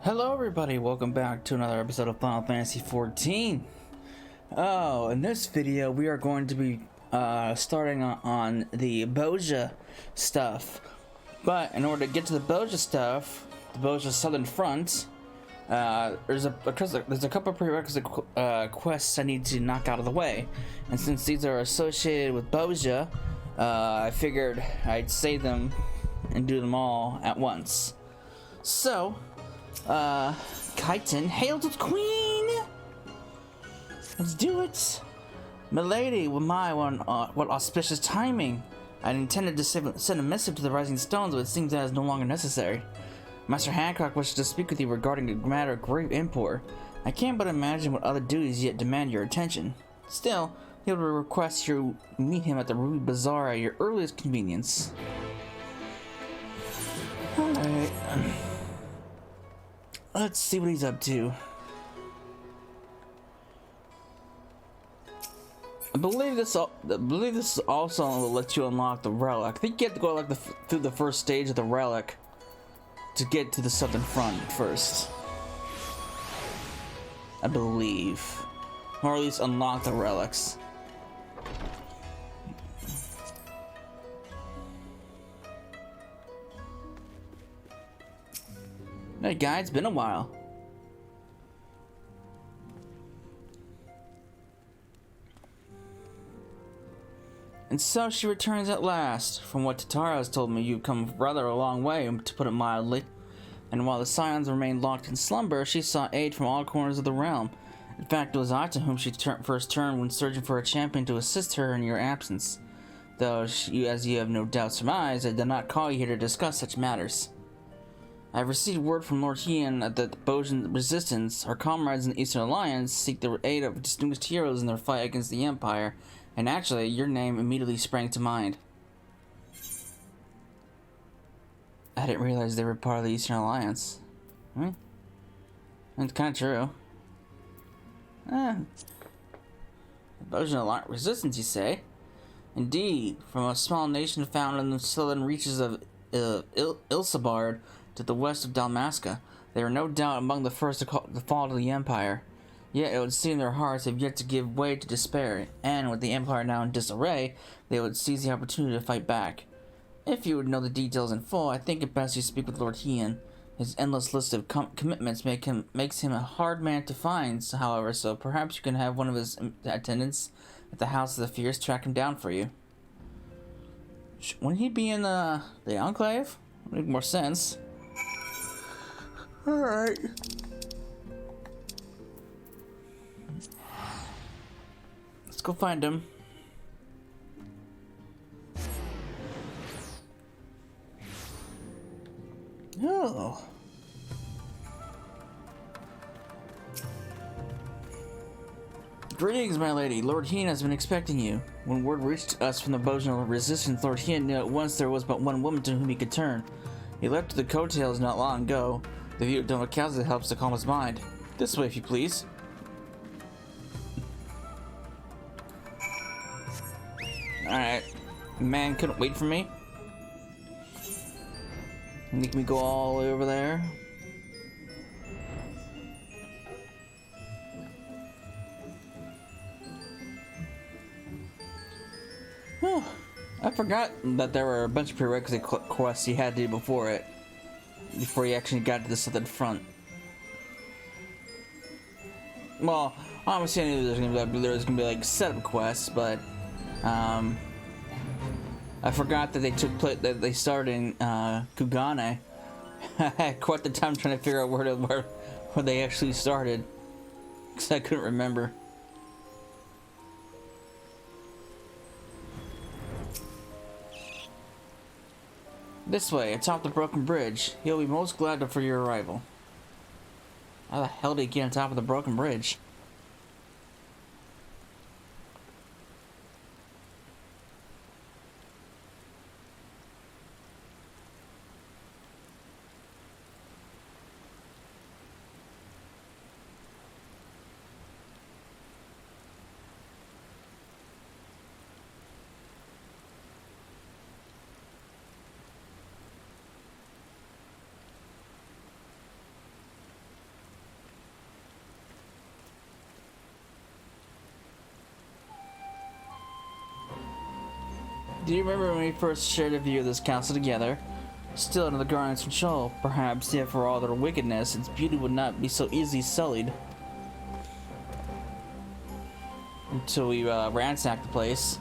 Hello everybody, welcome back to another episode of Final Fantasy XIV. Oh, in this video we are going to be starting on the Bozja stuff. But in order to get to the Bozja stuff, the Bozja Southern Front, there's a couple of prerequisite quests I need to knock out of the way. And since these are associated with Bozja, I figured I'd save them and do them all at once. So, Kyton, hail to the Queen! Let's do it! Milady, with what auspicious timing! I intended to send a missive to the Rising Stones, but it seems that is no longer necessary. Master Hancock wishes to speak with you regarding a matter of great import. I can't but imagine what other duties yet demand your attention. Still, he will request you meet him at the Ruby Bazaar at your earliest convenience. Alright. Let's see what he's up to. I believe this also will let you unlock the relic. I think you have to go like through the first stage of the relic to get to the Southern Front first. I believe, or at least unlock the relics. Hey guy, it's been a while. And so she returns at last. From what Tatara has told me, you've come rather a long way, to put it mildly. And while the Scions remained locked in slumber, she sought aid from all corners of the realm. In fact, it was I to whom she first turned when searching for a champion to assist her in your absence. Though, as you have no doubt surmised, I did not call you here to discuss such matters. I have received word from Lord Hien that the Bozjan resistance, our comrades in the Eastern Alliance, seek the aid of distinguished heroes in their fight against the Empire, and actually, your name immediately sprang to mind. I didn't realize they were part of the Eastern Alliance. It's kind of true. The Bozjan Alliance resistance, you say? Indeed, from a small nation found in the southern reaches of Ilsabard, to the west of Dalmasca, they are no doubt among the first to fall to the Empire. Yet it would seem their hearts have yet to give way to despair, and with the Empire now in disarray, they would seize the opportunity to fight back. If you would know the details in full, I think it best you speak with Lord Hien. His endless list of commitments makes him a hard man to find, however, so perhaps you can have one of his attendants at the House of the Fierce track him down for you. Wouldn't he be in the Enclave? Would make more sense. Alright. Let's go find him. Oh. Greetings, my lady. Lord Hien has been expecting you. When word reached us from the Bozjan resistance, Lord Hien knew at once there was but one woman to whom he could turn. He left to the coattails not long ago. The view of Domikaza helps to calm his mind. This way, if you please. Alright. Man couldn't wait for me. Make me go all the way over there. I forgot that there were a bunch of prerequisite quests you had to do before you actually got to the Southern Front. Well, obviously I knew there was gonna be like setup quests, but I forgot that they started in Kugane. I had quite the time trying to figure out where they actually started, because I couldn't remember. This way, atop the broken bridge. He'll be most glad for your arrival. How the hell did he get on top of the broken bridge? Do you remember when we first shared a view of this castle together? Still under the Guardian's control, perhaps, yet for all their wickedness, its beauty would not be so easily sullied. Until we ransacked the place.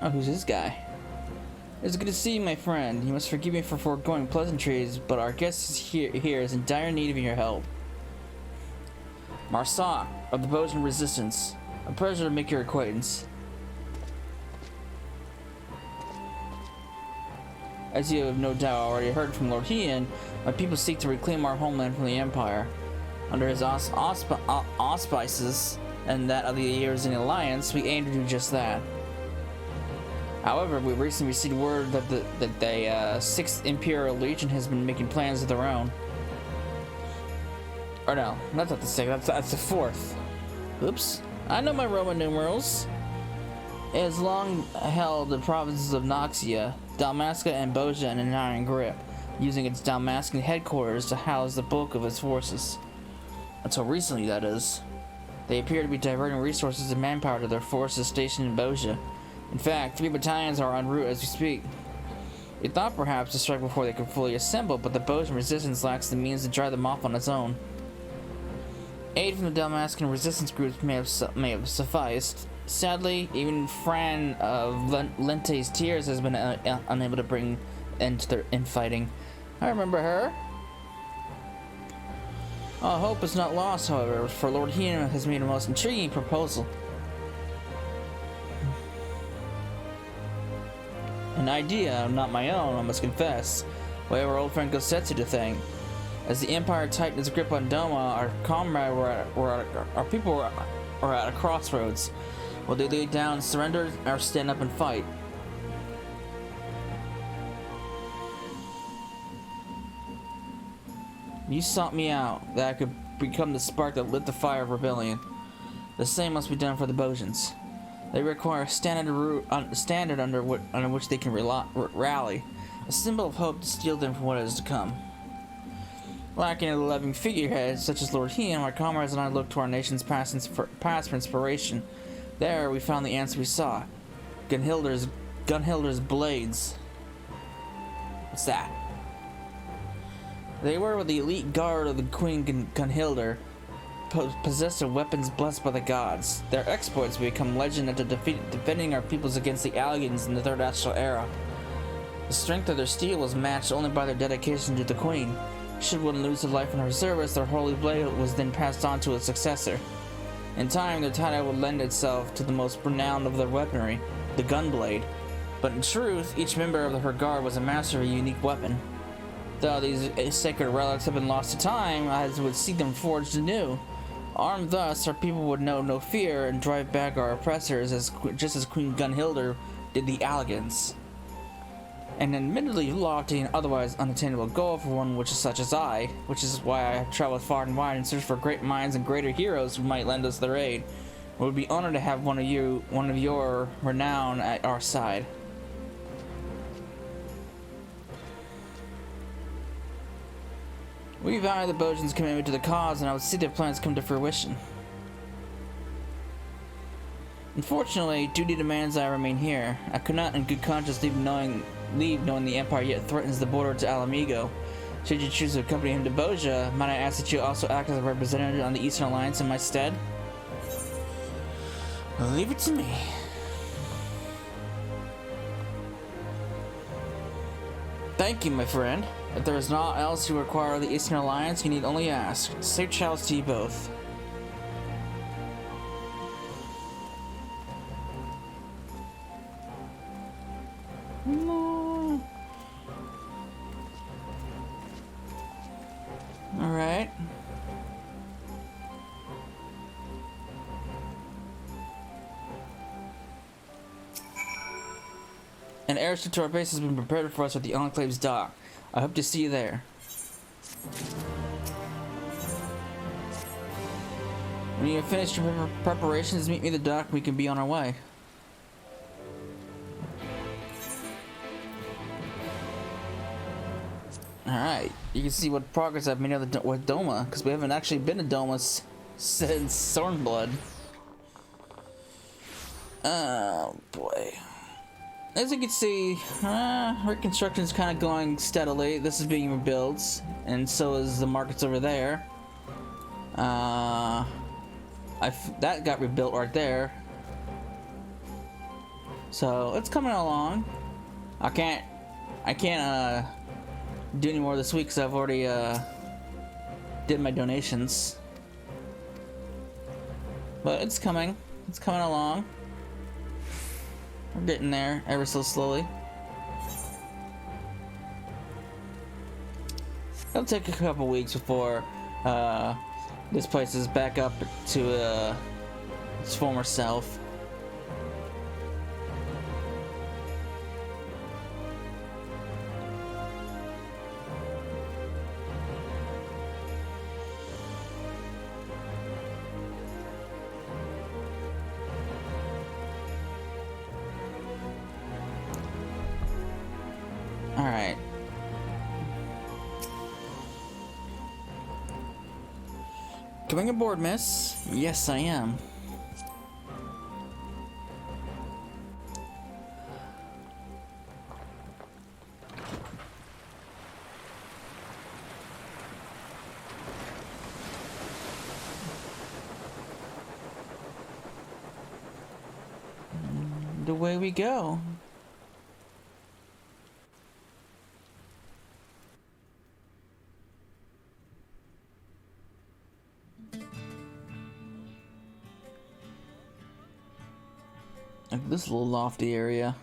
Oh, who's this guy? It's good to see you, my friend. You must forgive me for foregoing pleasantries, but our guest is here is in dire need of your help. Marsac, of the Bozja Resistance. A pleasure to make your acquaintance. As you have no doubt already heard from Lord Hien, my people seek to reclaim our homeland from the Empire. Under his auspices and that of the Eurasian Alliance, we aim to do just that. However, we recently received word that the 6th Imperial Legion has been making plans of their own. Or no, that's not the 6th, that's the 4th. Oops, I know my Roman numerals. It has long held the provinces of Noxia, Dalmasca, and Bozja in an iron grip, using its Dalmascan headquarters to house the bulk of its forces. Until recently, that is. They appear to be diverting resources and manpower to their forces stationed in Bozja. In fact, 3 battalions are en route as we speak. We thought perhaps to strike before they could fully assemble, but the Bozja resistance lacks the means to drive them off on its own. Aid from the Dalmascan resistance groups may have sufficed. Sadly, even Fran of Lente's Tears has been unable to bring end to their infighting. I remember her. All hope is not lost, however, for Lord Hien has made a most intriguing proposal. An idea, not my own, I must confess. We have our old friend Gosetsu to thank. As the Empire tightened its grip on Doma, our people were at a crossroads. Will they lay down, surrender, or stand up and fight? You sought me out, that I could become the spark that lit the fire of rebellion. The same must be done for the Bozjans. They require a standard under which they can rally, a symbol of hope to steel them from what is to come. Lacking a living figurehead such as Lord Hien, my comrades and I looked to our nation's past for inspiration. There we found the answer we sought. Gunhilder's blades. What's that? They were the elite guard of the Queen Gunhilder, possessed of weapons blessed by the gods. Their exploits become legend after defending our peoples against the Allians in the Third Astral Era. The strength of their steel was matched only by their dedication to the Queen. Should one lose their life in her service, their holy blade was then passed on to its successor. In time, their title would lend itself to the most renowned of their weaponry, the gunblade. But in truth, each member of her guard was a master of a unique weapon. Though these sacred relics have been lost to time, I would see them forged anew. Armed thus, our people would know no fear and drive back our oppressors, just as Queen Gunhilder did the Alligans. An admittedly lofty and otherwise unattainable goal for one which is such as I, which is why I have traveled far and wide in search for great minds and greater heroes who might lend us their aid. We would be honored to have one of your renown at our side. We value the Bozjans' commitment to the cause, and I would see their plans come to fruition. Unfortunately, duty demands I remain here. I could not in good conscience leave knowing the Empire yet threatens the border to Alamigo. Should you choose to accompany him to Bozja, might I ask that you also act as a representative on the Eastern Alliance in my stead? Leave it to me. Thank you, my friend. If there is naught else you require of the Eastern Alliance, you need only ask. Safe travels to you both. No. Alright. An airship to our base has been prepared for us at the Enclave's dock. I hope to see you there. When you have finished your preparations, meet me at the dock and we can be on our way. Alright, you can see what progress I've made with Doma, because we haven't actually been to Doma since Stormblood. Oh boy. As you can see, reconstruction is kind of going steadily. This is being rebuilt, and so is the markets over there. That got rebuilt right there. So it's coming along. I can't do any more this week because I've already did my donations. But it's coming. It's coming along. We're getting there ever so slowly. It'll take a couple weeks before this place is back up to its former self. Alright. Coming aboard, miss? Yes, I am. And away we go. Like this little lofty area.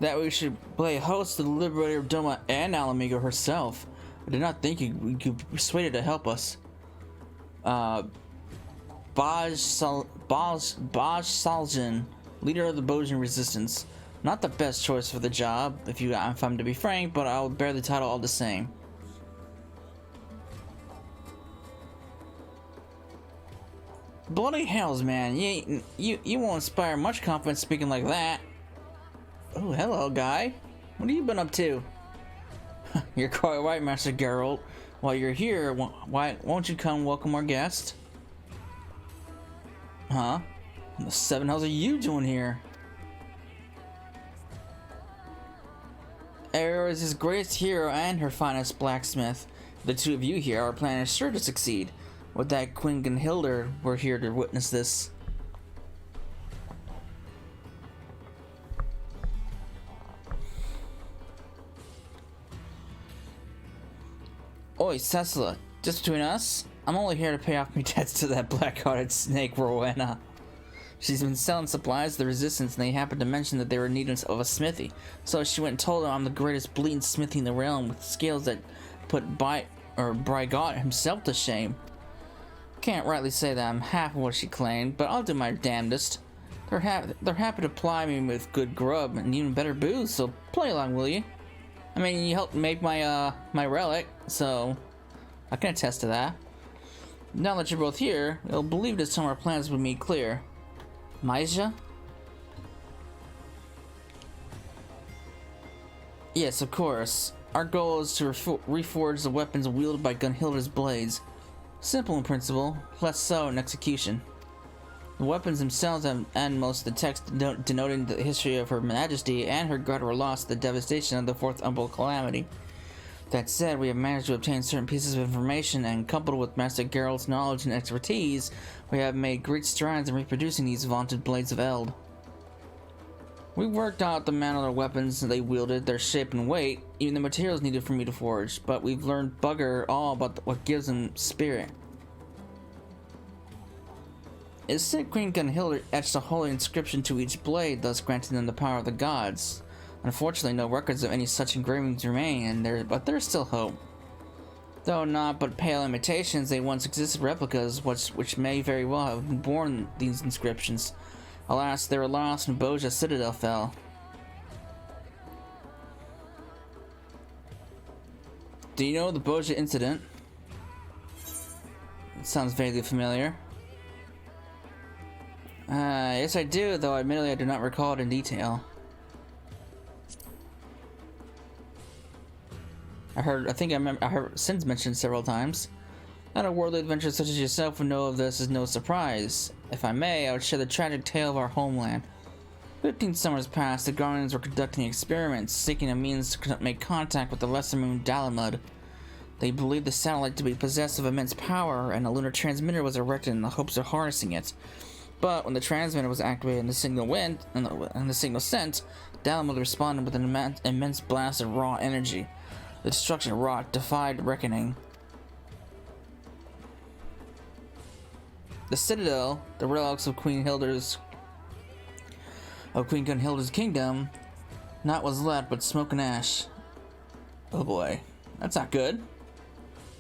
That we should play host to the liberator of Doma and Alamigo herself. I did not think you could be persuaded to help us. Bozja, leader of the Bozjan resistance. Not the best choice for the job, if I'm to be frank, but I'll bear the title all the same. Bloody hells, man! You won't inspire much confidence speaking like that. Oh, hello, guy. What have you been up to? You're quite right, Master Geralt. While you're here, why won't you come welcome our guest? Huh? What the seven hells are you doing here? Eire is his greatest hero and her finest blacksmith. The two of you here, our plan is sure to succeed. With that Queen Gunhildr, we're here to witness this. Oi, Cecilla, just between us, I'm only here to pay off my debts to that black-hearted snake, Rowena. She's been selling supplies to the Resistance, and they happened to mention that they were in need of a smithy. So she went and told them I'm the greatest bleeding smithy in the realm, with skills that put Brygott himself to shame. Can't rightly say that I'm half of what she claimed, but I'll do my damnedest. They're happy to ply me with good grub and even better booze, so play along, will you? I mean, you helped make my my relic, so I can attest to that. Now that you're both here, you'll believe this time our plans will be made clear. Bozja? Yes, of course. Our goal is to reforge the weapons wielded by Gunhildr's blades. Simple in principle, less so in execution. The weapons themselves and most of the text denoting the history of Her Majesty and her guard were lost to the devastation of the Fourth Umbral Calamity. That said, we have managed to obtain certain pieces of information, and coupled with Master Geralt's knowledge and expertise, we have made great strides in reproducing these vaunted Blades of Eld. We worked out the manner of weapons they wielded, their shape and weight, even the materials needed for me to forge, but we've learned bugger all about what gives them spirit. It said Queen Gunhildr etched a holy inscription to each blade, thus granting them the power of the gods. Unfortunately, no records of any such engravings remain, but there's still hope. Though not but pale imitations, they once existed replicas, which may very well have borne these inscriptions. Alas, they were lost when Bozja Citadel fell. Do you know the Bozja incident? It sounds vaguely familiar. Yes I do, though admittedly I do not recall it in detail. I heard Sin's mentioned several times. Not a worldly adventurer such as yourself would know of this is no surprise. If I may, I would share the tragic tale of our homeland. 15 summers past, the Guardians were conducting experiments, seeking a means to make contact with the lesser moon Dalamud. They believed the satellite to be possessed of immense power, and a lunar transmitter was erected in the hopes of harnessing it. But when the transmitter was activated and the signal went, and the signal sent, Dalamud responded with an immense blast of raw energy. The destruction wrought defied reckoning. The Citadel, the relics of Queen Gunhilda's kingdom, not was left but smoke and ash. Oh boy, that's not good.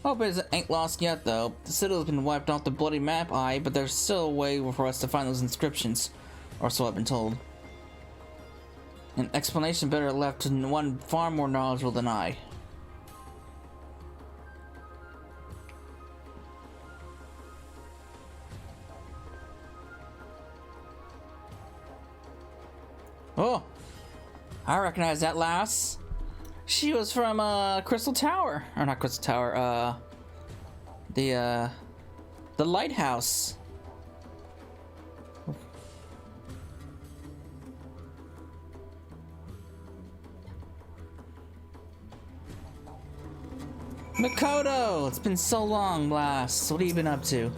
Hope it ain't lost yet though. The Citadel's been wiped off the bloody map, but there's still a way for us to find those inscriptions, or so I've been told. An explanation better left to one far more knowledgeable than I. Oh, I recognize that lass. She was from Crystal Tower, or not Crystal Tower. The lighthouse. Makoto, it's been so long, lass. What have you been up to?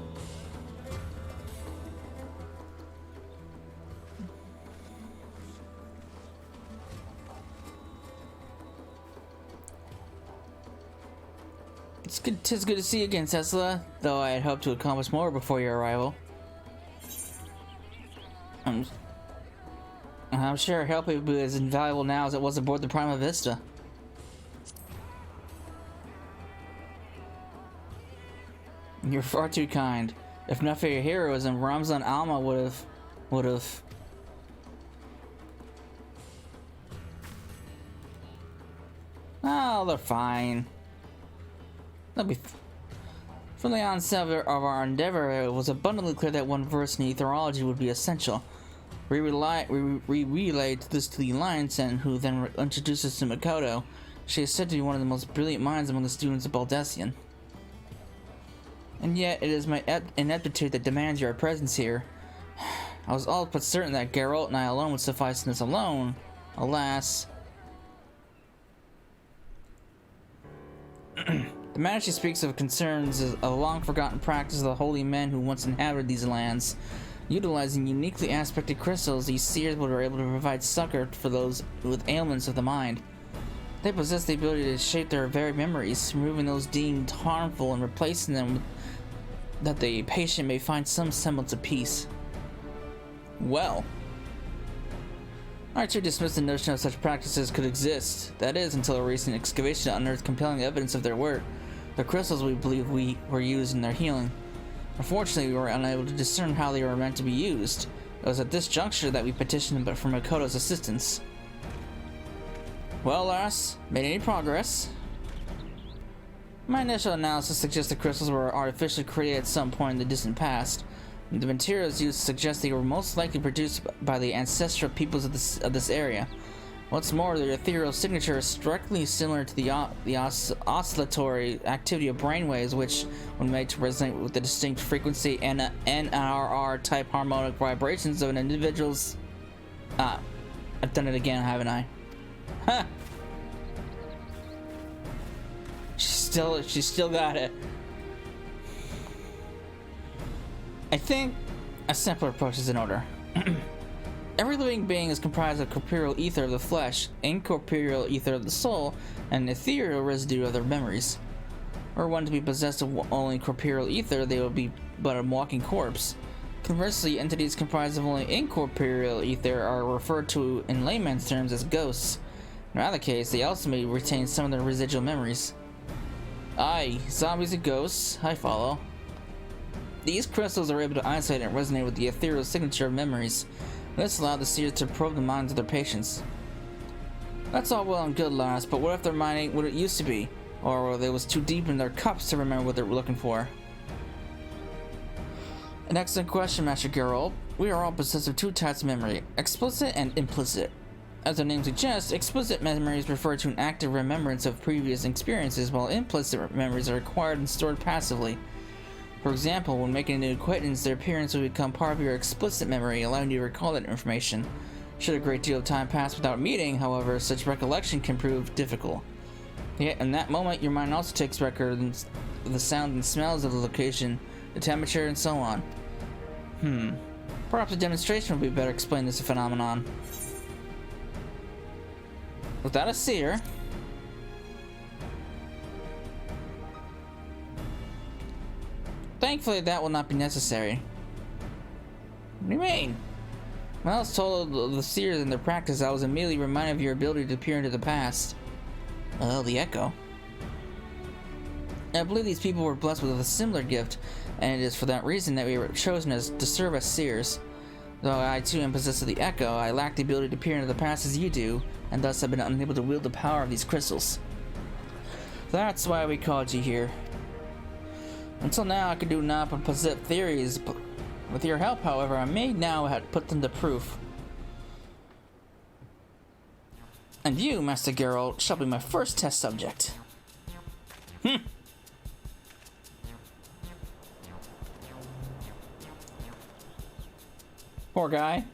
It's good to see you again, Tesla, though I had hoped to accomplish more before your arrival. I'm sure help will be as invaluable now as it was aboard the Prima Vista. You're far too kind. If not for your heroism, Ramza and Alma would have. Oh, they're fine. From the onset of our endeavor, it was abundantly clear that one verse in etherology would be essential. We relayed this to the Alliance, and who then introduced us to Makoto. She is said to be one of the most brilliant minds among the students of Baldesion. And yet, it is my ineptitude that demands your presence here. I was all but certain that Geralt and I alone would suffice in this alone. Alas. The matter she speaks of concerns a long-forgotten practice of the holy men who once inhabited these lands. Utilizing uniquely aspected crystals, these seers were able to provide succor for those with ailments of the mind. They possess the ability to shape their very memories, removing those deemed harmful and replacing them with that the patient may find some semblance of peace. Well, Archer dismissed the notion of such practices could exist. That is, until a recent excavation unearthed compelling evidence of their work. The crystals we believe were used in their healing. Unfortunately, we were unable to discern how they were meant to be used. It was at this juncture that we petitioned for Makoto's assistance. Well, lass, made any progress? My initial analysis suggests the crystals were artificially created at some point in the distant past. The materials used suggest they were most likely produced by the ancestral peoples of this area. What's more, their ethereal signature is strikingly similar to the oscillatory activity of brainwaves, which, when made to resonate with the distinct frequency and NRR-type harmonic vibrations of an individual's... I've done it again, haven't I? Huh! She still got it. I think a simpler approach is in order. Every living being is comprised of corporeal ether of the flesh, incorporeal ether of the soul, and ethereal residue of their memories. Were one to be possessed of only corporeal ether, they would be but a walking corpse. Conversely, entities comprised of only incorporeal ether are referred to in layman's terms as ghosts. In either case, they also may retain some of their residual memories. Aye, zombies and ghosts. I follow. These crystals are able to isolate and resonate with the ethereal signature of memories. This allowed the seers to probe the minds of their patients. That's all well and good, Lars, but what if their mind ain't what it used to be? Or they was too deep in their cups to remember what they were looking for? An excellent question, Master Geralt. We are all possessed of two types of memory, explicit and implicit. As the name suggests, explicit memories refer to an active remembrance of previous experiences, while implicit memories are acquired and stored passively. For example, when making a new acquaintance, their appearance will become part of your explicit memory, allowing you to recall that information. Should a great deal of time pass without meeting, however, such recollection can prove difficult. Yet, in that moment, your mind also takes record of the sound and smells of the location, the temperature, and so on. Perhaps a demonstration would be better explain this phenomenon. Without a seer, thankfully that will not be necessary. What do you mean? When I was told of the seers and their practice, I was immediately reminded of your ability to peer into the past. Oh, the echo. I believe these people were blessed with a similar gift, and it is for that reason that we were chosen to serve as seers. Though I too am possessed of the echo, I lack the ability to peer into the past as you do, and thus have been unable to wield the power of these crystals. That's why we called you here. Until now, I could do not but possess theories, but with your help, however, I may now have put them to proof. And you, Master Geralt, shall be my first test subject. Poor guy.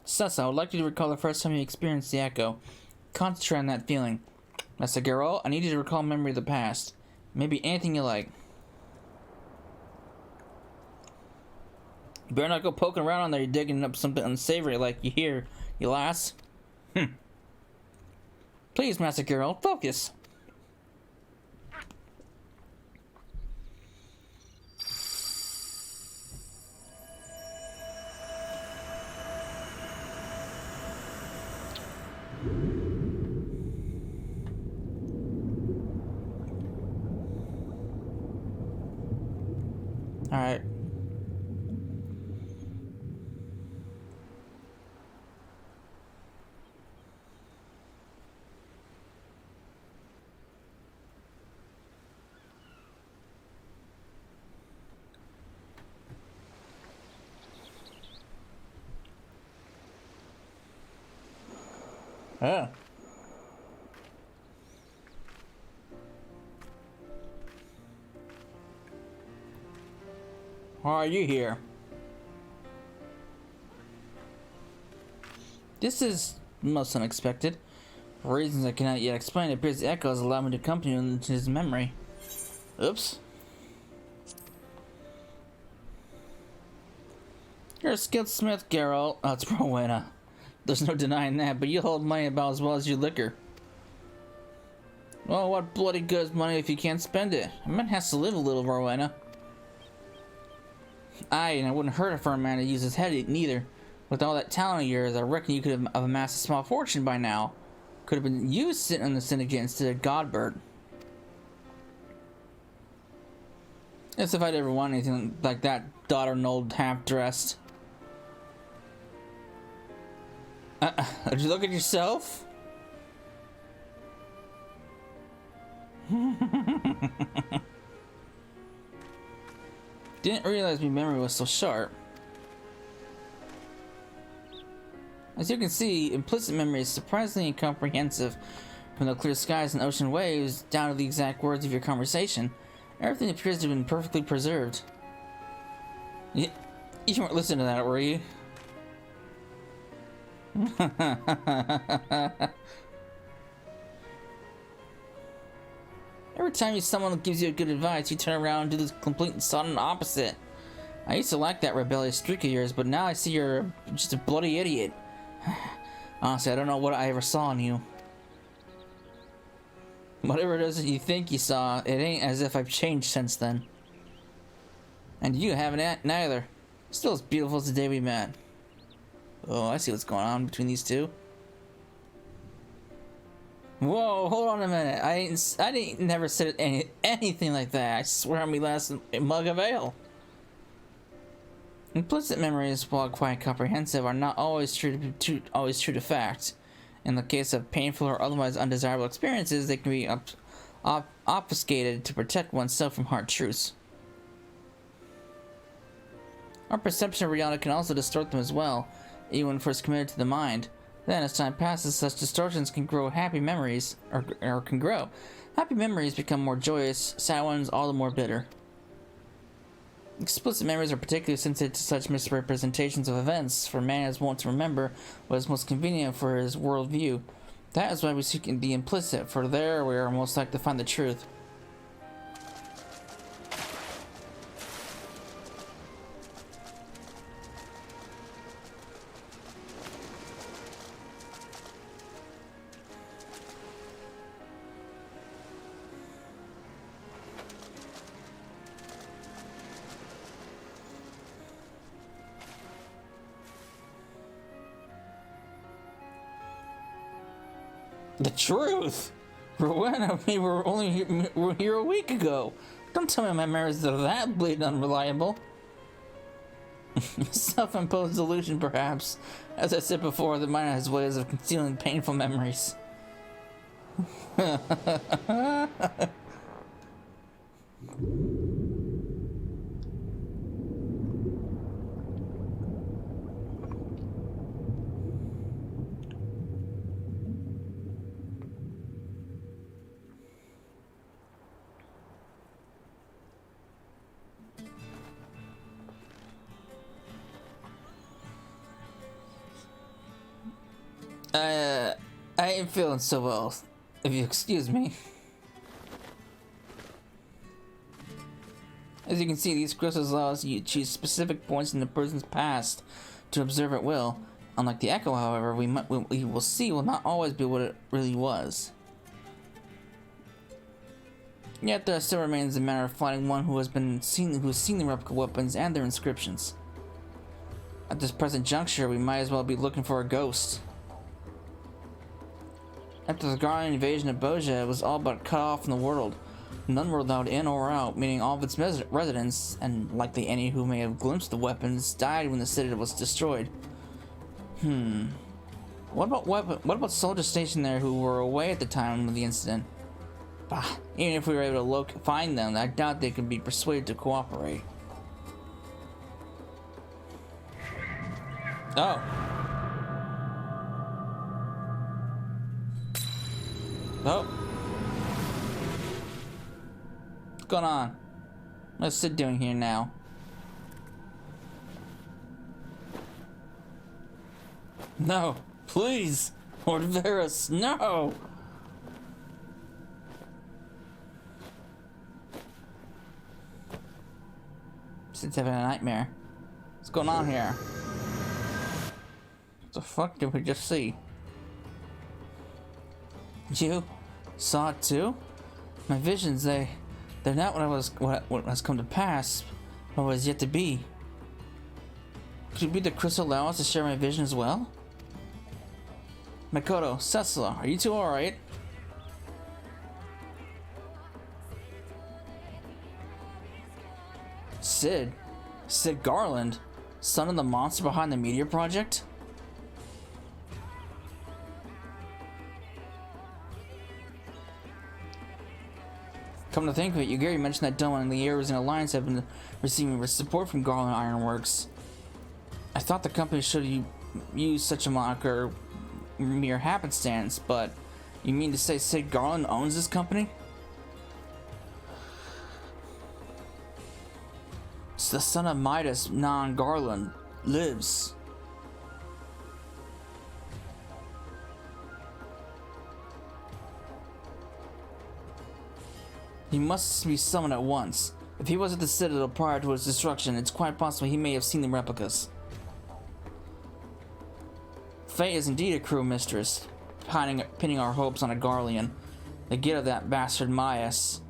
Sessa, I would like you to recall the first time you experienced the echo. Concentrate on that feeling. Master Geralt, I need you to recall memory of the past. Maybe anything you like. You better not go poking around on there, you're digging up something unsavory like you hear, you lass. Please, Master Geralt, focus. Alright. Oh. Why are you here? This is most unexpected. For reasons I cannot yet explain, it appears the echoes allow me to accompany him into his memory. Oops. You're a skilled smith, Geralt. Oh, it's Rowena. There's no denying that, but you hold money about as well as your liquor. Well, what bloody good is money if you can't spend it? A man has to live a little, Rowena. Aye, and it wouldn't hurt for a man to use his head neither. With all that talent of yours, I reckon you could have amassed a small fortune by now. Could have been you sitting on the syndicate instead of Godbert. As if I'd ever want anything like that, daughter and old half-dressed. Did you look at yourself? Didn't realize my memory was so sharp. As you can see, implicit memory is surprisingly comprehensive. From the clear skies and ocean waves down to the exact words of your conversation, everything appears to have been perfectly preserved. You weren't listening to that, were you? Every time someone gives you good advice, you turn around and do the complete and sudden opposite. I used to like that rebellious streak of yours, but now I see you're just a bloody idiot. Honestly, I don't know what I ever saw in you. Whatever it is that you think you saw, it ain't as if I've changed since then. And you haven't neither. Still as beautiful as the day we met. Oh, I see what's going on between these two. Whoa, hold on a minute. I didn't never said anything like that. I swear on me last mug of ale. Implicit memories, while quite comprehensive, are not always true to fact. In the case of painful or otherwise undesirable experiences, they can be obfuscated to protect oneself from hard truths. Our perception of reality can also distort them as well, even when first committed to the mind. Then, as time passes, such distortions can grow happy memories, or can grow. Happy memories become more joyous, sad ones all the more bitter. Explicit memories are particularly sensitive to such misrepresentations of events, for man is wont to remember what is most convenient for his worldview. That is why we seek the implicit, for there we are most likely to find the truth. The truth? Rowena, we were here a week ago. Don't tell me my memories are that bleeding unreliable. Self-imposed delusion, perhaps. As I said before, the mind has ways of concealing painful memories. I ain't feeling so well, if you excuse me. As you can see, these crystals allow us to choose specific points in the person's past to observe at will. Unlike the echo, however, we will see will not always be what it really was. Yet there still remains the matter of finding one who has seen the replica weapons and their inscriptions. At this present juncture, we might as well be looking for a ghost. After the Garland invasion of Bozja, it was all but cut off from the world. None were allowed in or out, meaning all of its residents, and likely any who may have glimpsed the weapons, died when the citadel was destroyed. What about soldiers stationed there who were away at the time of the incident? Bah, even if we were able to find them, I doubt they could be persuaded to cooperate. Oh. Oh. What's going on? What's Sid doing here now? No, please, Lord Varus, no! Sid's having a nightmare. What's going on here? What the fuck did we just see? You saw it too? My visions, they're not what has come to pass, but what is yet to be. Could it be the crystal allow us to share my vision as well? Makoto, Cecila, are you two alright? Sid Garland, son of the monster behind the Meteor Project? Come to think of it, Yugiri mentioned that Doma and the Ares in Alliance have been receiving support from Garland Ironworks. I thought the company should use such a moniker mere happenstance, but you mean to say Sid Garland owns this company? It's the son of Midas, non-Garland, lives. He must be summoned at once. If he was at the Citadel prior to its destruction, it's quite possible he may have seen the replicas. Fate is indeed a cruel mistress, pinning our hopes on a Garlean. The get of that bastard Midas.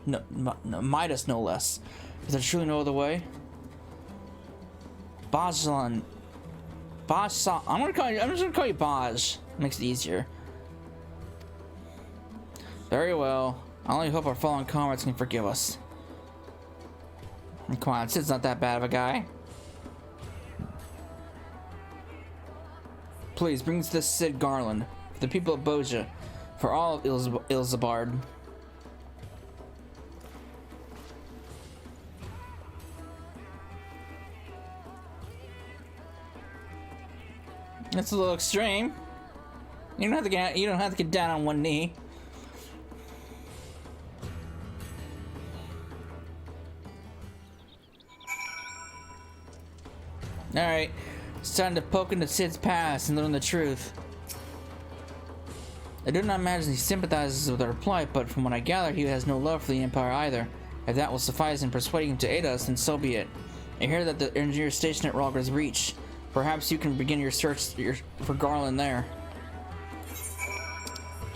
No, Midas, no less. Is there truly no other way? Bozja. I'm just gonna call you Bozja. Makes it easier. Very well. I only hope our fallen comrades can forgive us. Come on, Sid's not that bad of a guy. Please, bring this Sid garland. For the people of Bozja. For all of Ilzabard. That's a little extreme. You don't have to get down on one knee. Alright, it's time to poke into Sid's past and learn the truth. I do not imagine he sympathizes with our plight, but from what I gather, he has no love for the Empire either. If that will suffice in persuading him to aid us, then so be it. I hear that the engineer station at Rogger's Reach. Perhaps you can begin your search for Garland there.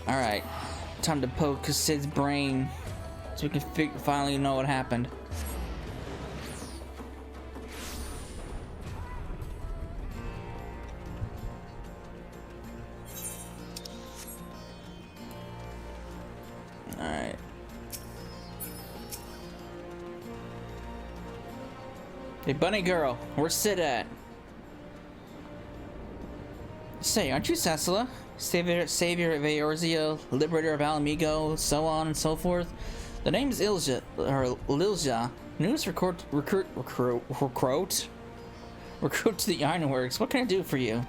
Alright, time to poke Sid's brain so we can finally know what happened. Alright. Hey, bunny girl, where's Sid at? Say, aren't you Cecila? Savior of Eorzea, liberator of Alamigo, so on and so forth? The name's Ilja, or Lilja. Newest recruit to the Ironworks. What can I do for you?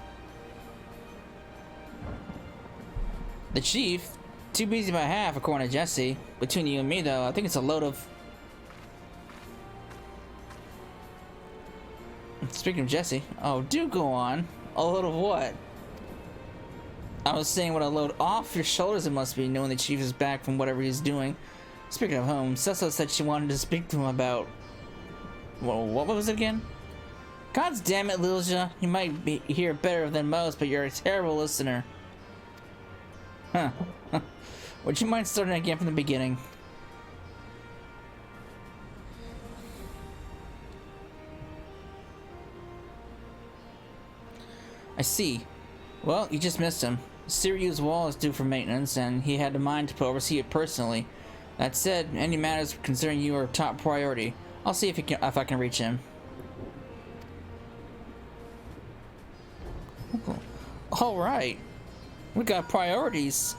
The chief? Too busy by half, according to Jesse. Between you and me, though, I think it's a load of... Speaking of Jesse, oh, do go on. A load of what? I was saying what a load off your shoulders it must be, knowing the chief is back from whatever he's doing. Speaking of home, Cecil said she wanted to speak to him about... Well, what was it again? God damn it, Lilja. You might hear better than most, but you're a terrible listener. Huh. Would you mind starting again from the beginning? I see. Well, you just missed him. Siryu's wall is due for maintenance, and he had in mind to oversee it personally. That said, any matters concerning you are top priority. I'll see if I can reach him. All right, we got priorities.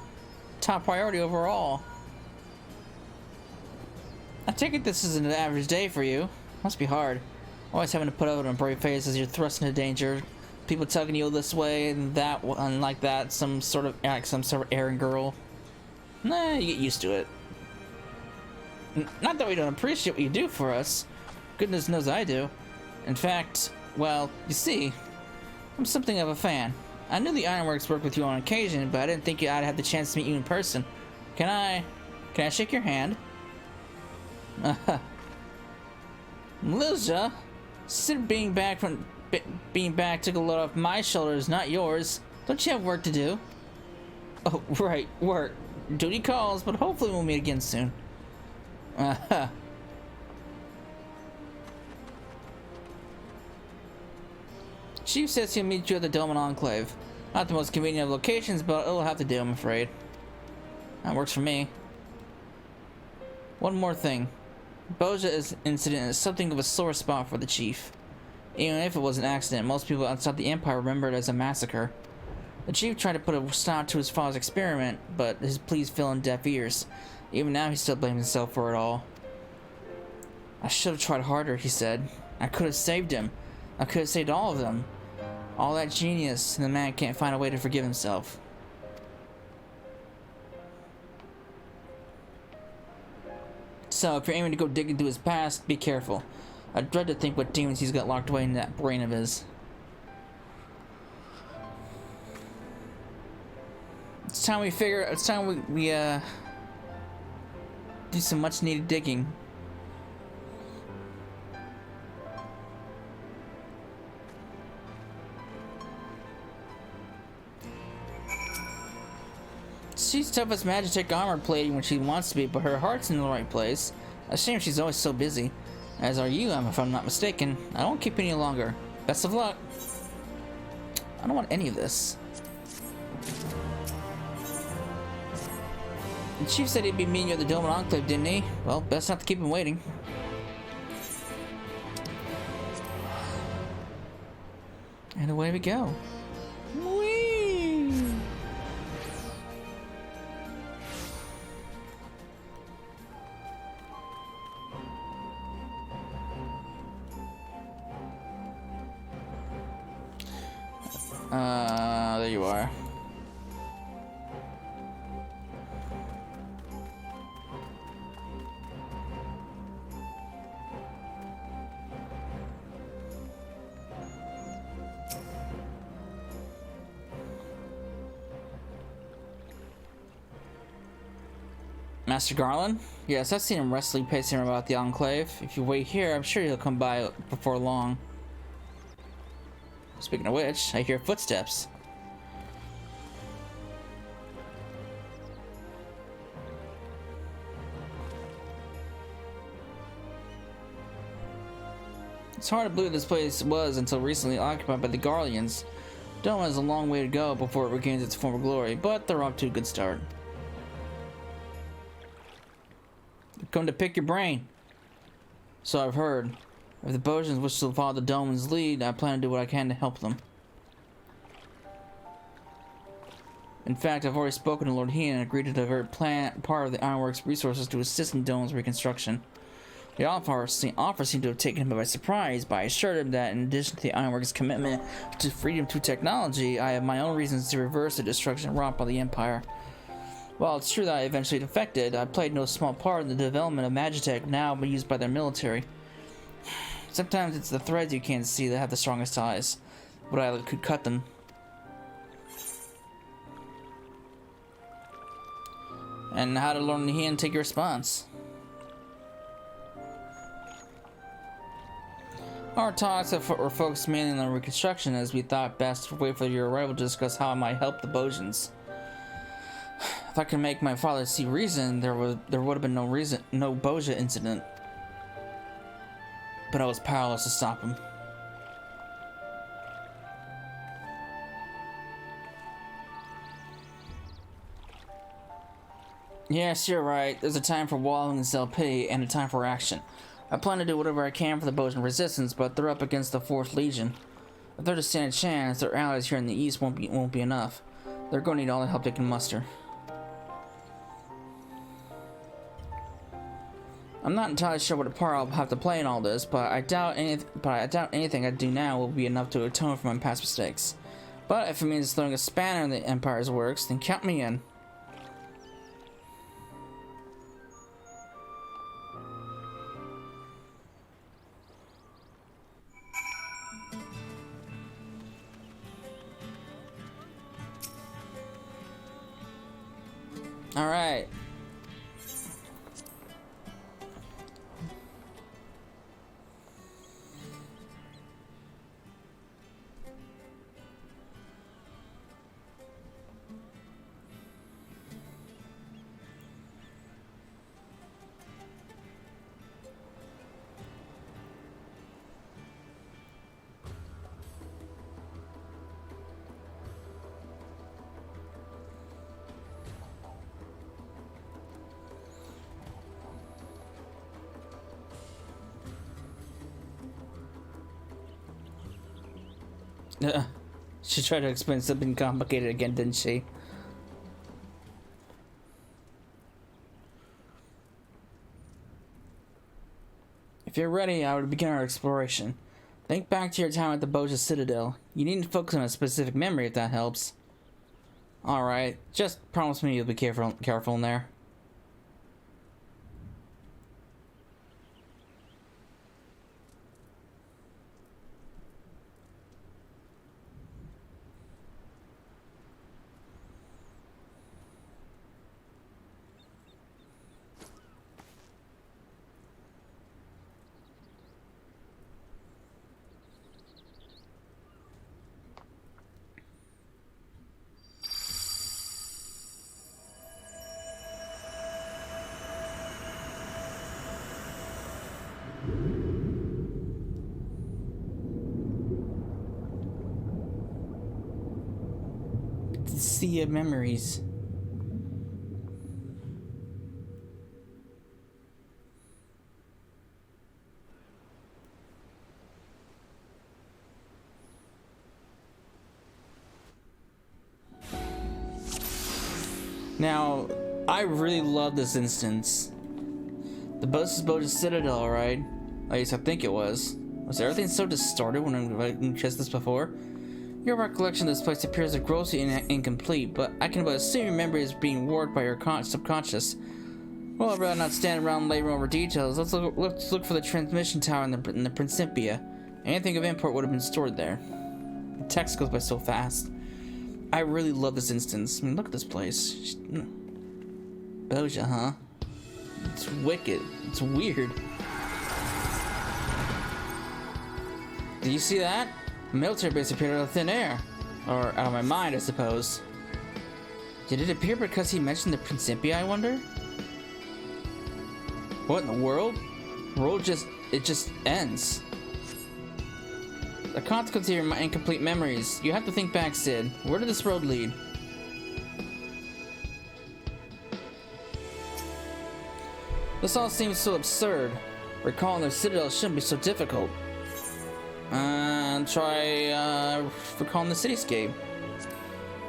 Top priority overall. I take it this isn't an average day for you. Must be hard. Always having to put out a brave face as you're thrust into danger. People tugging you this way and that and like that. Some sort of errand girl. Nah, you get used to it. Not that we don't appreciate what you do for us. Goodness knows I do. In fact, well, you see, I'm something of a fan. I knew the Ironworks worked with you on occasion, but I didn't think I'd have the chance to meet you in person. Can I shake your hand? Lilja, Sid being back took a load off my shoulders, not yours. Don't you have work to do? Oh, right, work. Duty calls, but hopefully we'll meet again soon. Chief says he'll meet you at the Doman Enclave. Not the most convenient of locations, but it'll have to do, I'm afraid. That works for me. One more thing. Bozja's incident is something of a sore spot for the chief. Even if it was an accident, most people outside the Empire remember it as a massacre. The chief tried to put a stop to his father's experiment, but his pleas fell on deaf ears. Even now, he still blames himself for it all. I should have tried harder, he said. I could have saved him. I could have saved all of them. All that genius, and the man can't find a way to forgive himself. So, if you're aiming to go dig into his past, be careful. I dread to think what demons he's got locked away in that brain of his. It's time we do some much needed digging. She's tough as Magitech armor plating when she wants to be, but her heart's in the right place. A shame she's always so busy. As are you, if I'm not mistaken. I won't keep any longer. Best of luck. I don't want any of this. The chief said he'd be meeting you at the Dome Enclave, didn't he? Well, best not to keep him waiting. And away we go. Whee! There you are. Master Garland? Yes, I've seen him restlessly pacing about the Enclave. If you wait here, I'm sure he'll come by before long. Speaking of which, I hear footsteps. It's hard to believe this place was, until recently, occupied by the Garleans. Dome has a long way to go before it regains its former glory, but they're off to a good start. Come to pick your brain. So I've heard. If the Bozjans wish to follow the Dome's lead, I plan to do what I can to help them. In fact, I've already spoken to Lord Heen and agreed to divert part of the Ironworks resources to assist in Dome's reconstruction. The offer seemed to have taken him by surprise, but I assured him that in addition to the Ironworks' commitment to freedom through technology, I have my own reasons to reverse the destruction wrought by the Empire. While it's true that I eventually defected, I played no small part in the development of Magitech now used by their military. Sometimes it's the threads you can't see that have the strongest ties, but I could cut them. And how did Lord Heen take your response? Our talks were focused mainly on the reconstruction, as we thought best to wait for your arrival to discuss how I might help the Bozjans. If I could make my father see reason, there would have been no Bozja incident. But I was powerless to stop him. Yes, you're right. There's a time for wallowing in self-pity and a time for action. I plan to do whatever I can for the Bozjan resistance, but they're up against the 4th Legion. If they're to stand a chance, their allies here in the east won't be enough. They're going to need all the help they can muster. I'm not entirely sure what part I'll have to play in all this, but I doubt anything I do now will be enough to atone for my past mistakes. But if it means throwing a spanner in the Empire's works, then count me in. All right. She tried to explain something complicated again, didn't she? If you're ready, I would begin our exploration. Think back to your time at the Bozja Citadel. You needn't focus on a specific memory if that helps. Alright, just promise me you'll be careful in there. the sea of memories. Now, I really love this instance. The Bozja Citadel, right? At least I think it was. Was everything so distorted when I checked this before? Your recollection of this place appears grossly incomplete, but I can but assume your memory is being warped by your subconscious. Well, I'd rather not stand around laboring over details. Let's look for the transmission tower in the Principia. Anything of import would have been stored there. The text goes by so fast. I really love this instance. I mean, look at this place. Bozja, huh? It's wicked. It's weird. Do you see that? A military base appeared out of thin air. Or out of my mind, I suppose. Did it appear because he mentioned the Principia, I wonder? What in the world? The world just ends. The consequence of your incomplete memories. You have to think back, Sid. Where did this road lead? This all seems so absurd. Recalling the Citadel shouldn't be so difficult. Try recalling the cityscape.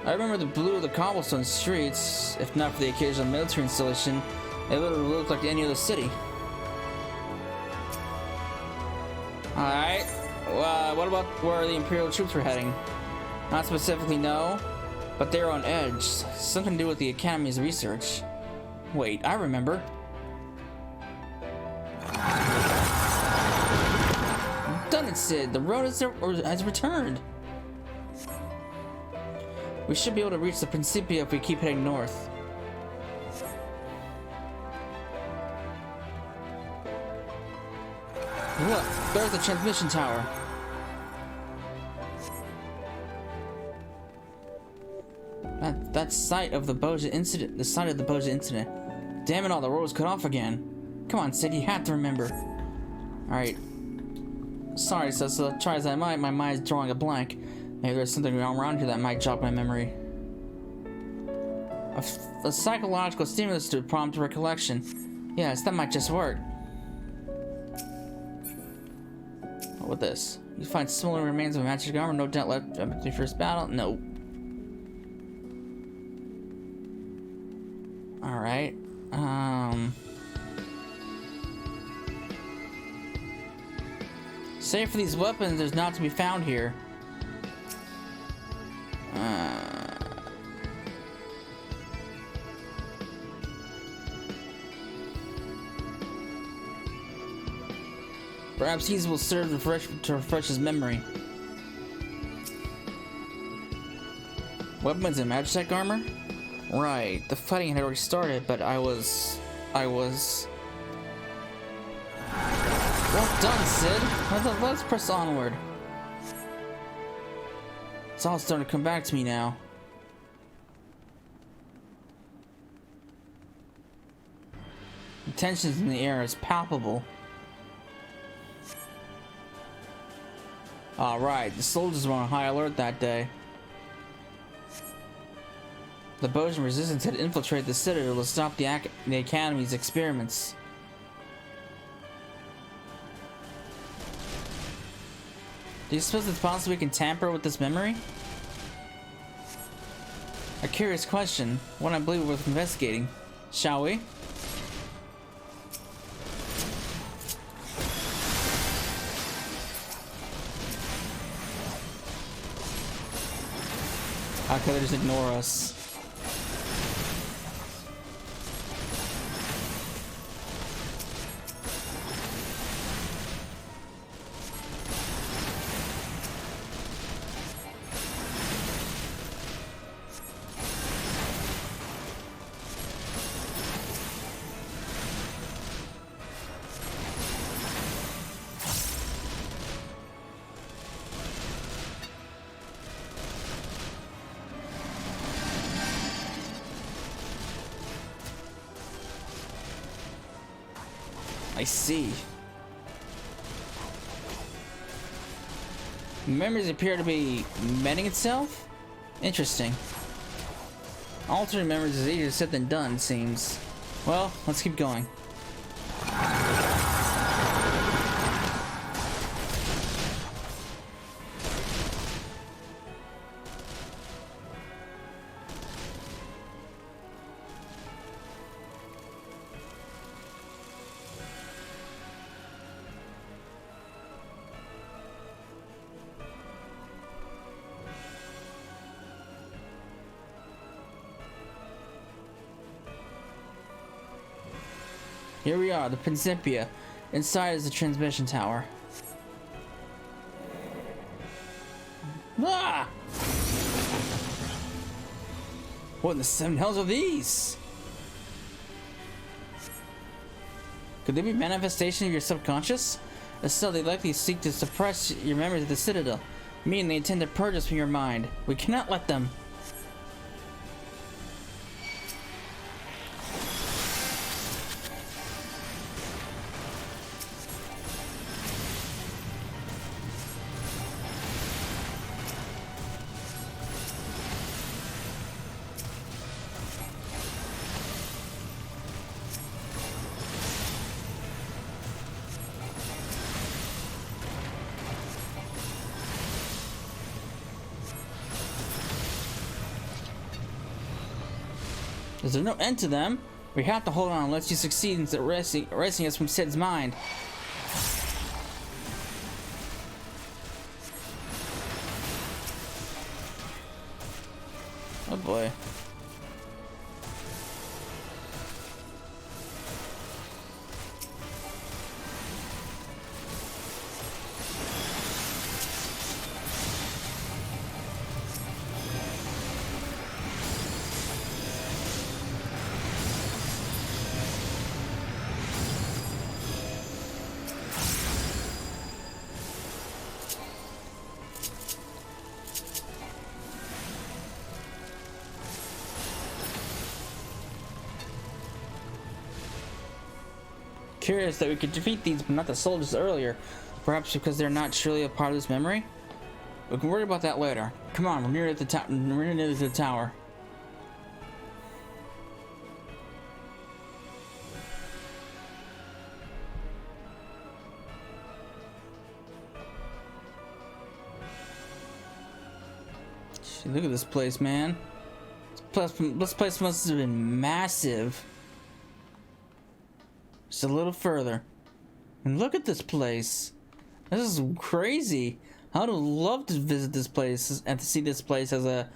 I remember the blue of the cobblestone streets. If not for the occasional military installation, it would have looked like any other city. Alright. What about where the Imperial troops were heading? Not specifically, no. But they were on edge. Something to do with the Academy's research. Wait, I remember. Done it, Sid. The road has returned. We should be able to reach the Principia if we keep heading north. Look, there's the transmission tower. That site of the Bozja incident. The site of the Bozja incident. Damn it all, the road was cut off again. Come on, Sid, you have to remember. Alright. Sorry, so try as I might, my mind's drawing a blank. Maybe there's something around here that might jog my memory. A psychological stimulus to prompt recollection. Yes, that might just work. What with this? You find similar remains of a magic armor, no doubt left after the first battle? No. Alright. Save for these weapons, there's not to be found here. Perhaps these will serve to refresh his memory. Weapons and magic armor? Right, the fighting had already started, but I was... Well done, Sid. Let's press onward. It's all starting to come back to me now. The tensions in the air is palpable. Alright, the soldiers were on high alert that day. The Bozjan resistance had infiltrated the Citadel to stop the Academy's experiments. Do you suppose it's possible we can tamper with this memory? A curious question, one I believe worth investigating. Shall we? How could they just ignore us? I see. Memories appear to be mending itself? Interesting. Altering memories is easier said than done, it seems. Well, let's keep going. Here we are, the Principia. Inside is the transmission tower. Ah! What in the seven hells are these? Could they be manifestation of your subconscious? If so, they likely seek to suppress your memories of the Citadel, meaning they intend to purge us from your mind. We cannot let them. Is there no end to them? We have to hold on unless you succeed in erasing us from Sid's mind. Oh boy. Curious that we could defeat these but not the soldiers earlier. Perhaps because they're not surely a part of this memory? We can worry about that later. Come on, we're near the tower. Gee, look at this place, man. This place must have been massive. Just a little further. And look at this place. This is crazy. I would have loved to visit this place and to see this place as an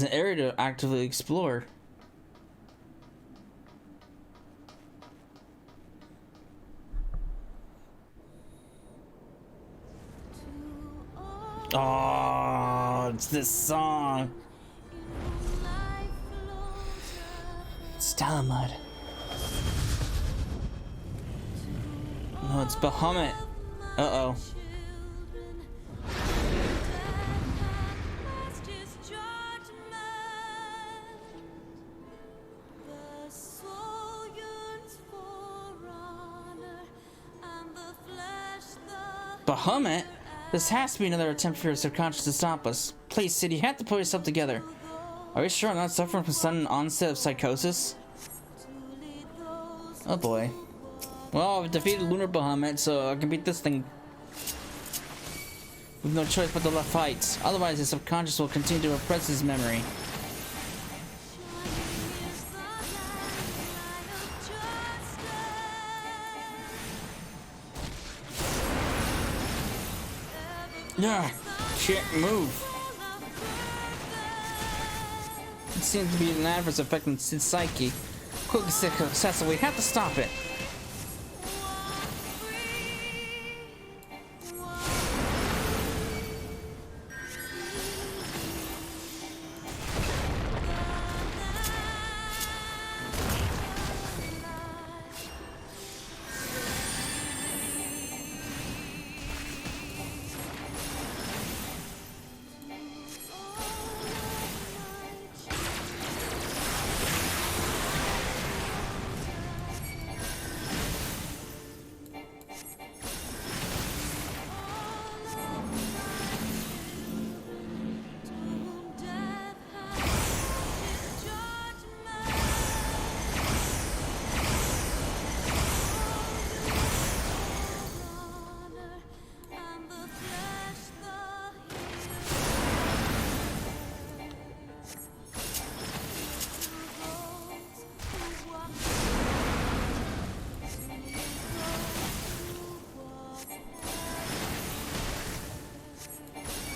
area to actively explore. Oh, it's this song. It's Talamud. Oh, it's Bahamut. Uh-oh. Bahamut? This has to be another attempt for your subconscious to stop us. Please, Sid, you have to pull yourself together. Are you sure I'm not suffering from sudden onset of psychosis? Oh boy. Well, I've defeated Lunar Bahamut, so I can beat this thing with no choice but to let fight. Otherwise, his subconscious will continue to repress his memory. Yeah, shit, move. It seems to be an adverse effect on Sid's psyche. Quick, successful. We have to stop it.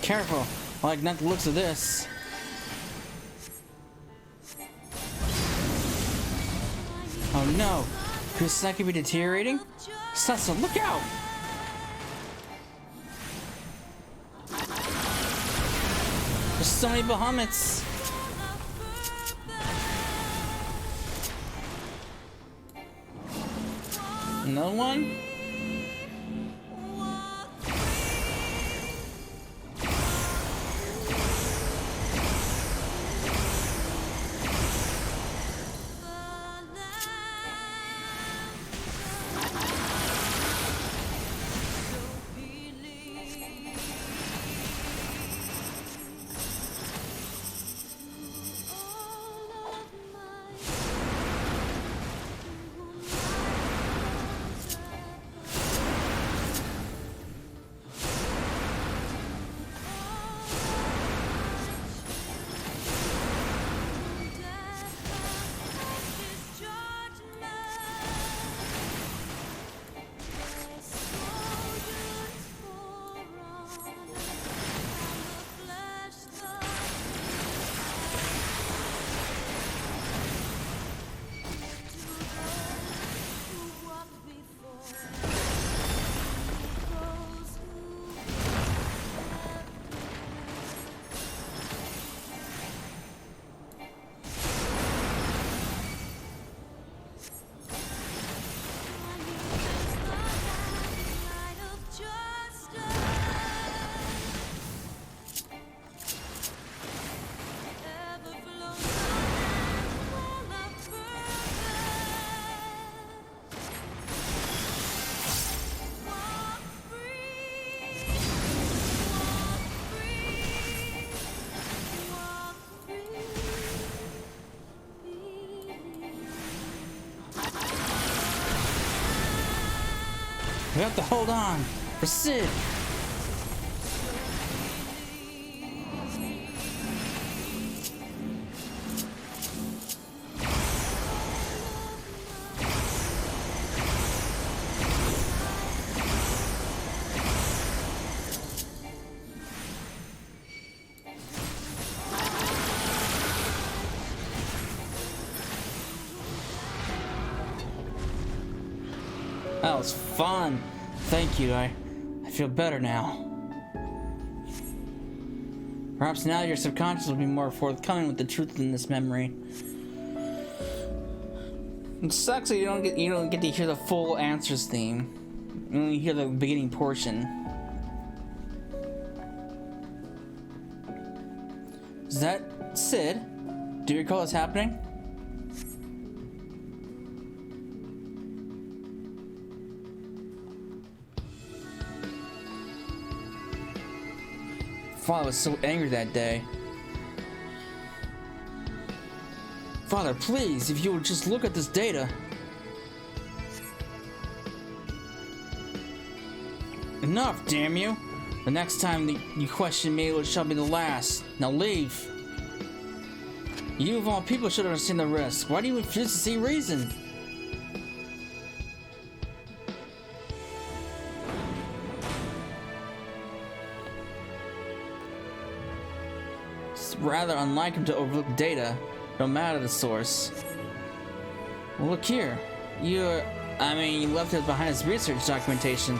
careful. I like not the looks of this. Oh no! Could this not be deteriorating? Sansa, look out! There's so many Bahamets! Another one? We have to hold on for Sid. That was fun. Thank you. I feel better now. Perhaps now your subconscious will be more forthcoming with the truth in this memory. It sucks that you don't get to hear the full answers theme. You only hear the beginning portion. Is that Sid? Do you recall what's happening? Father was so angry that day. Father, please, if you would just look at this data. Enough, damn you! The next time you question me, it shall be the last. Now leave. You of all people should understand the risk. Why do you refuse to see reason? It's rather unlike him to overlook data, no matter the source. Well, look here. You left it behind his research documentation.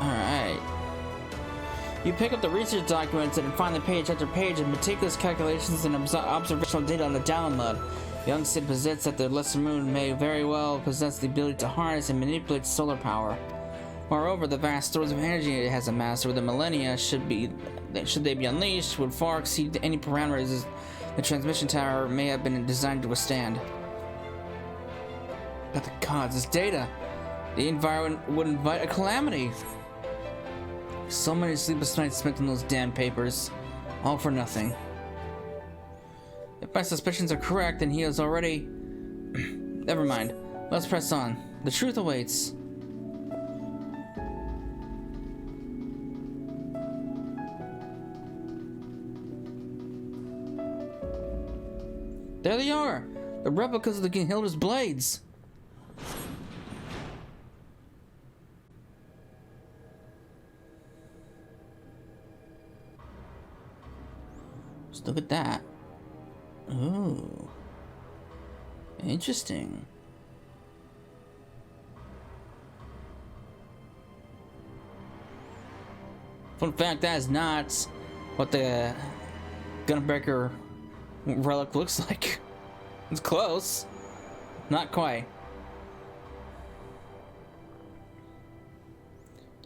Alright. You pick up the research documents and find the page after page of meticulous calculations and observational data on the download. Young Sid possessed that the Lesser Moon may very well possess the ability to harness and manipulate solar power. Moreover, the vast stores of energy it has amassed over the millennia should they be unleashed, would far exceed any parameters the transmission tower may have been designed to withstand. But the gods, this data! The environment would invite a calamity! So many sleepless nights spent on those damn papers. All for nothing. If my suspicions are correct, then he has already... Never mind. Let's press on. The truth awaits. There they are! The replicas of the Gilda's blades! look at that. Ooh. Interesting. Fun fact, that is not what the Gunbreaker relic looks like. It's close. Not quite.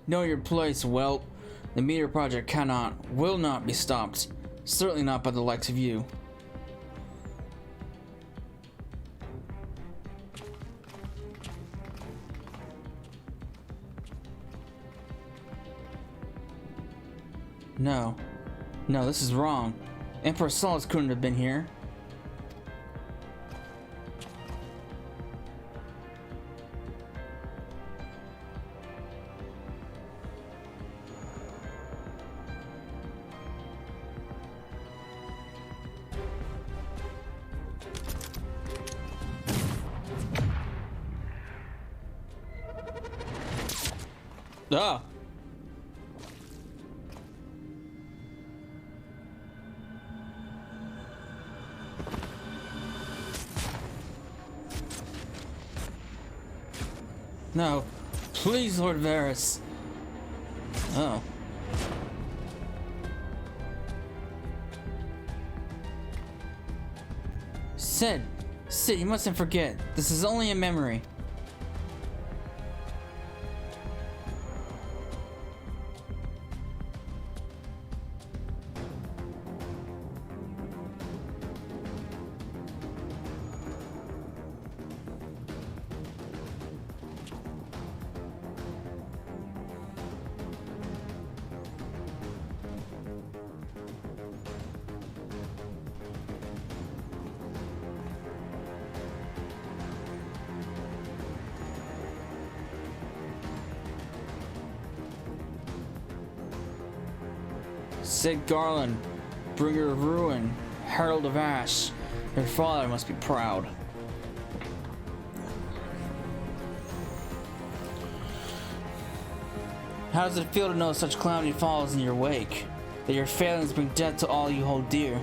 Know your place, whelp. The meteor project will not be stopped. Certainly not by the likes of you. No. No, this is wrong. Emperor Solus couldn't have been here. Ah. No. Please, Lord Varus. Oh. Sid, you mustn't forget. This is only a memory. Sid Garland, bringer of ruin, herald of ash. Your father must be proud. How does it feel to know such calamity follows in your wake? That your failings bring death to all you hold dear?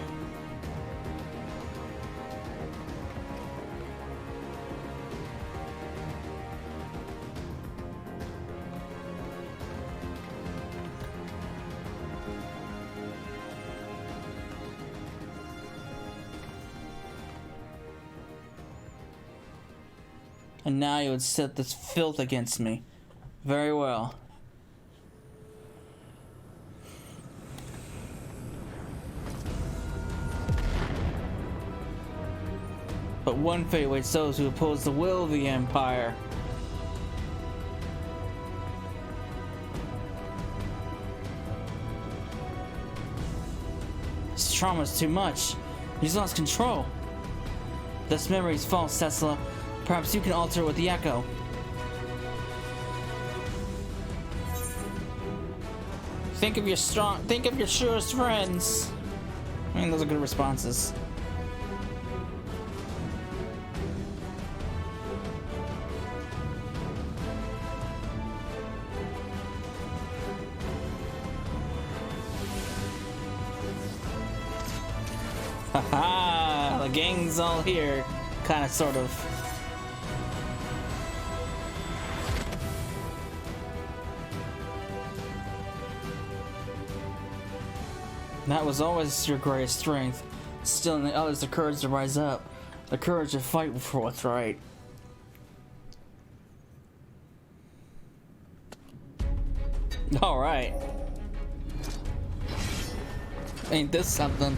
And now you would set this filth against me. Very well. But one fate awaits those who oppose the will of the Empire. This trauma is too much. He's lost control. This memory is false, Tesla. Perhaps you can alter it with the echo. Think of your surest friends. I mean, those are good responses. Haha, the gang's all here. Kind of, sort of. That was always your greatest strength. Still in the others the courage to rise up. The courage to fight for what's right. Alright. Ain't this something?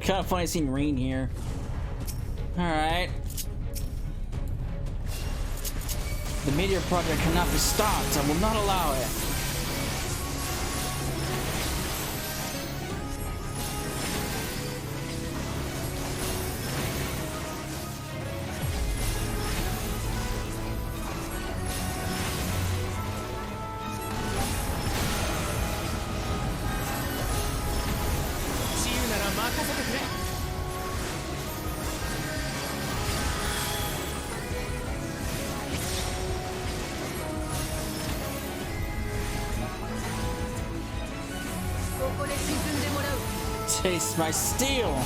Kind of funny seeing Reen here. Alright. The meteor project cannot be stopped. I will not allow it. taste my steel.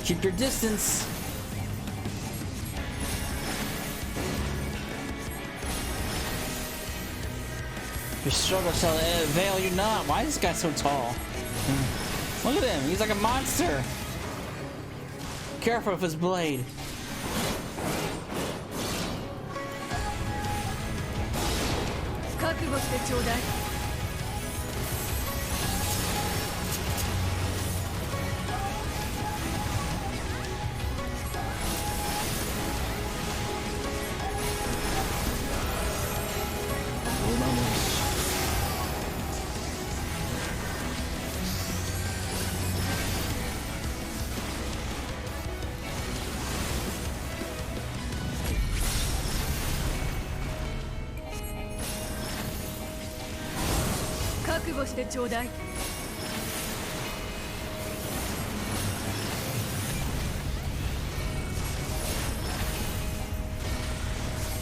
Keep your distance. Your struggle shall avail you not. Why is this guy so tall? Look at him. He's like a monster. Careful with his blade.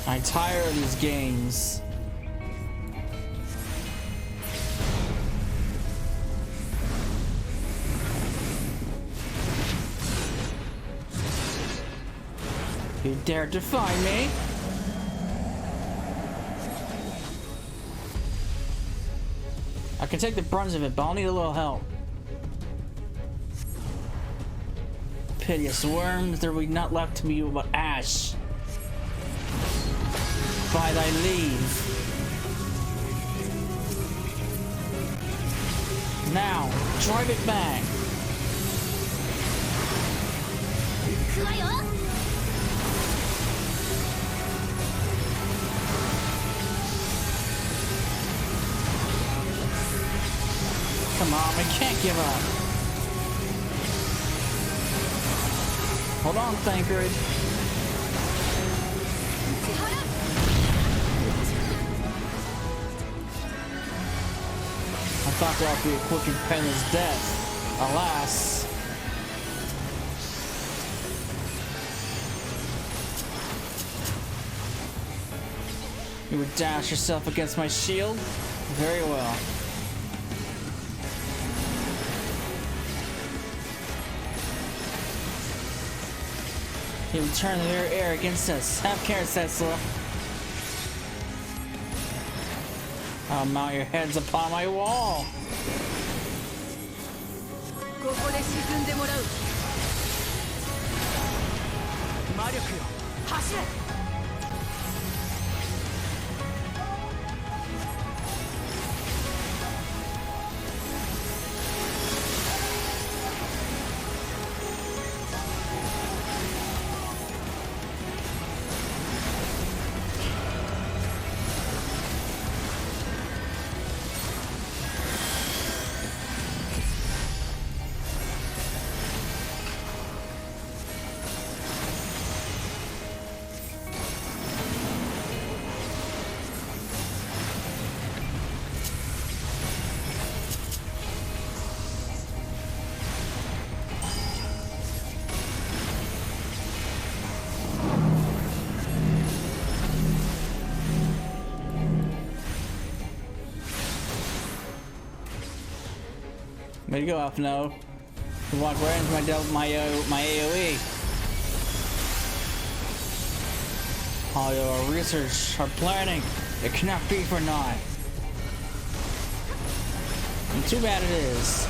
I'm tired of these games. You dare defy me? I can take the brunt of it, but I'll need a little help. Piteous worms, there will be not left to me but ash. By thy leave. Now, drive it back. Come on, I can't give up. Hold on, Thancred. I thought that would be a quick and painless death. Alas. You would dash yourself against my shield? Very well. You would turn their air against us. Have care, Cecil. I'll mount your heads upon my wall. Way to go, Alphino. You walk right into my AoE. All your research or planning, it cannot be for naught. And too bad it is.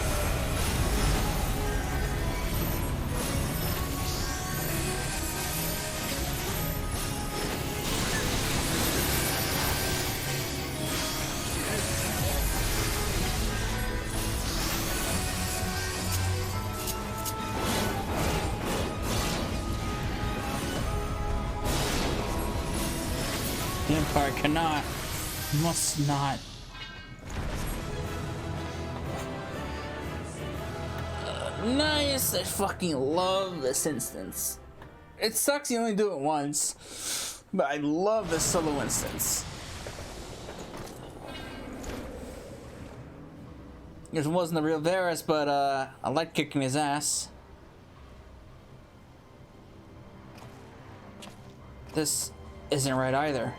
The Empire cannot, must not. Nice, I fucking love this instance. It sucks you only do it once, but I love this solo instance. It wasn't the real Varus, but I like kicking his ass. This isn't right either.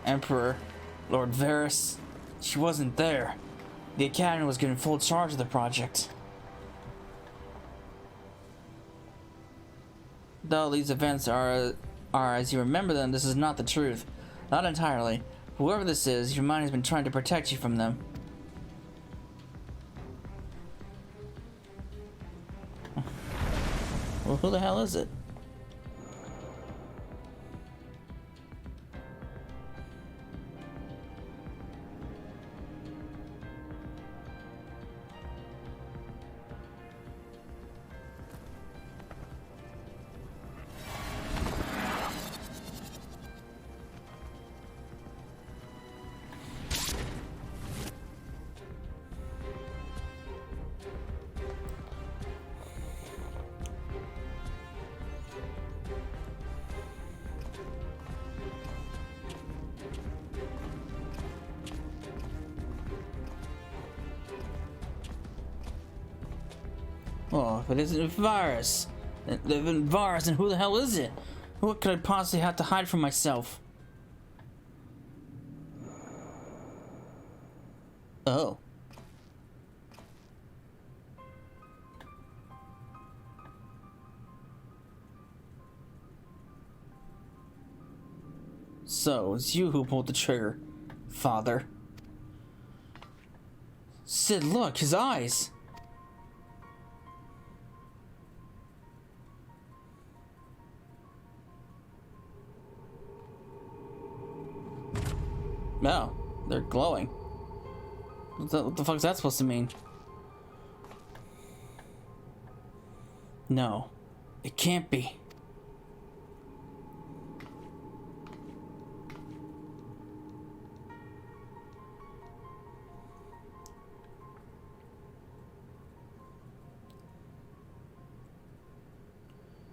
Emperor, Lord Varys, she wasn't there. The Academy was given full charge of the project. Though these events are as you remember them, this is not the truth. Not entirely. Whoever this is, your mind has been trying to protect you from them. Well, who the hell is it? Oh, if it isn't Varys. If it's Varys, then who the hell is it? What could I possibly have to hide from myself? Oh. So, it's you who pulled the trigger, Father. Sid, look, his eyes! No, they're glowing. What the fuck is that supposed to mean? No, it can't be.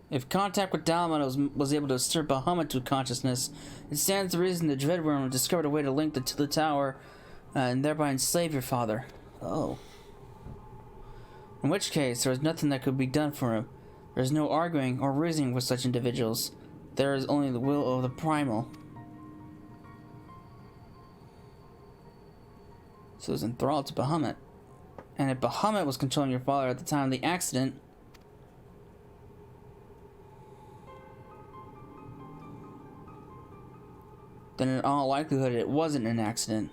If contact with Dalaman was able to stir Bahamut to consciousness, it stands to reason the Dreadworm discovered a way to link to the tower and thereby enslave your father. Oh. In which case, there is nothing that could be done for him. There is no arguing or reasoning with such individuals. There is only the will of the primal. So it was enthralled to Bahamut. And if Bahamut was controlling your father at the time of the accident, then in all likelihood it wasn't an accident.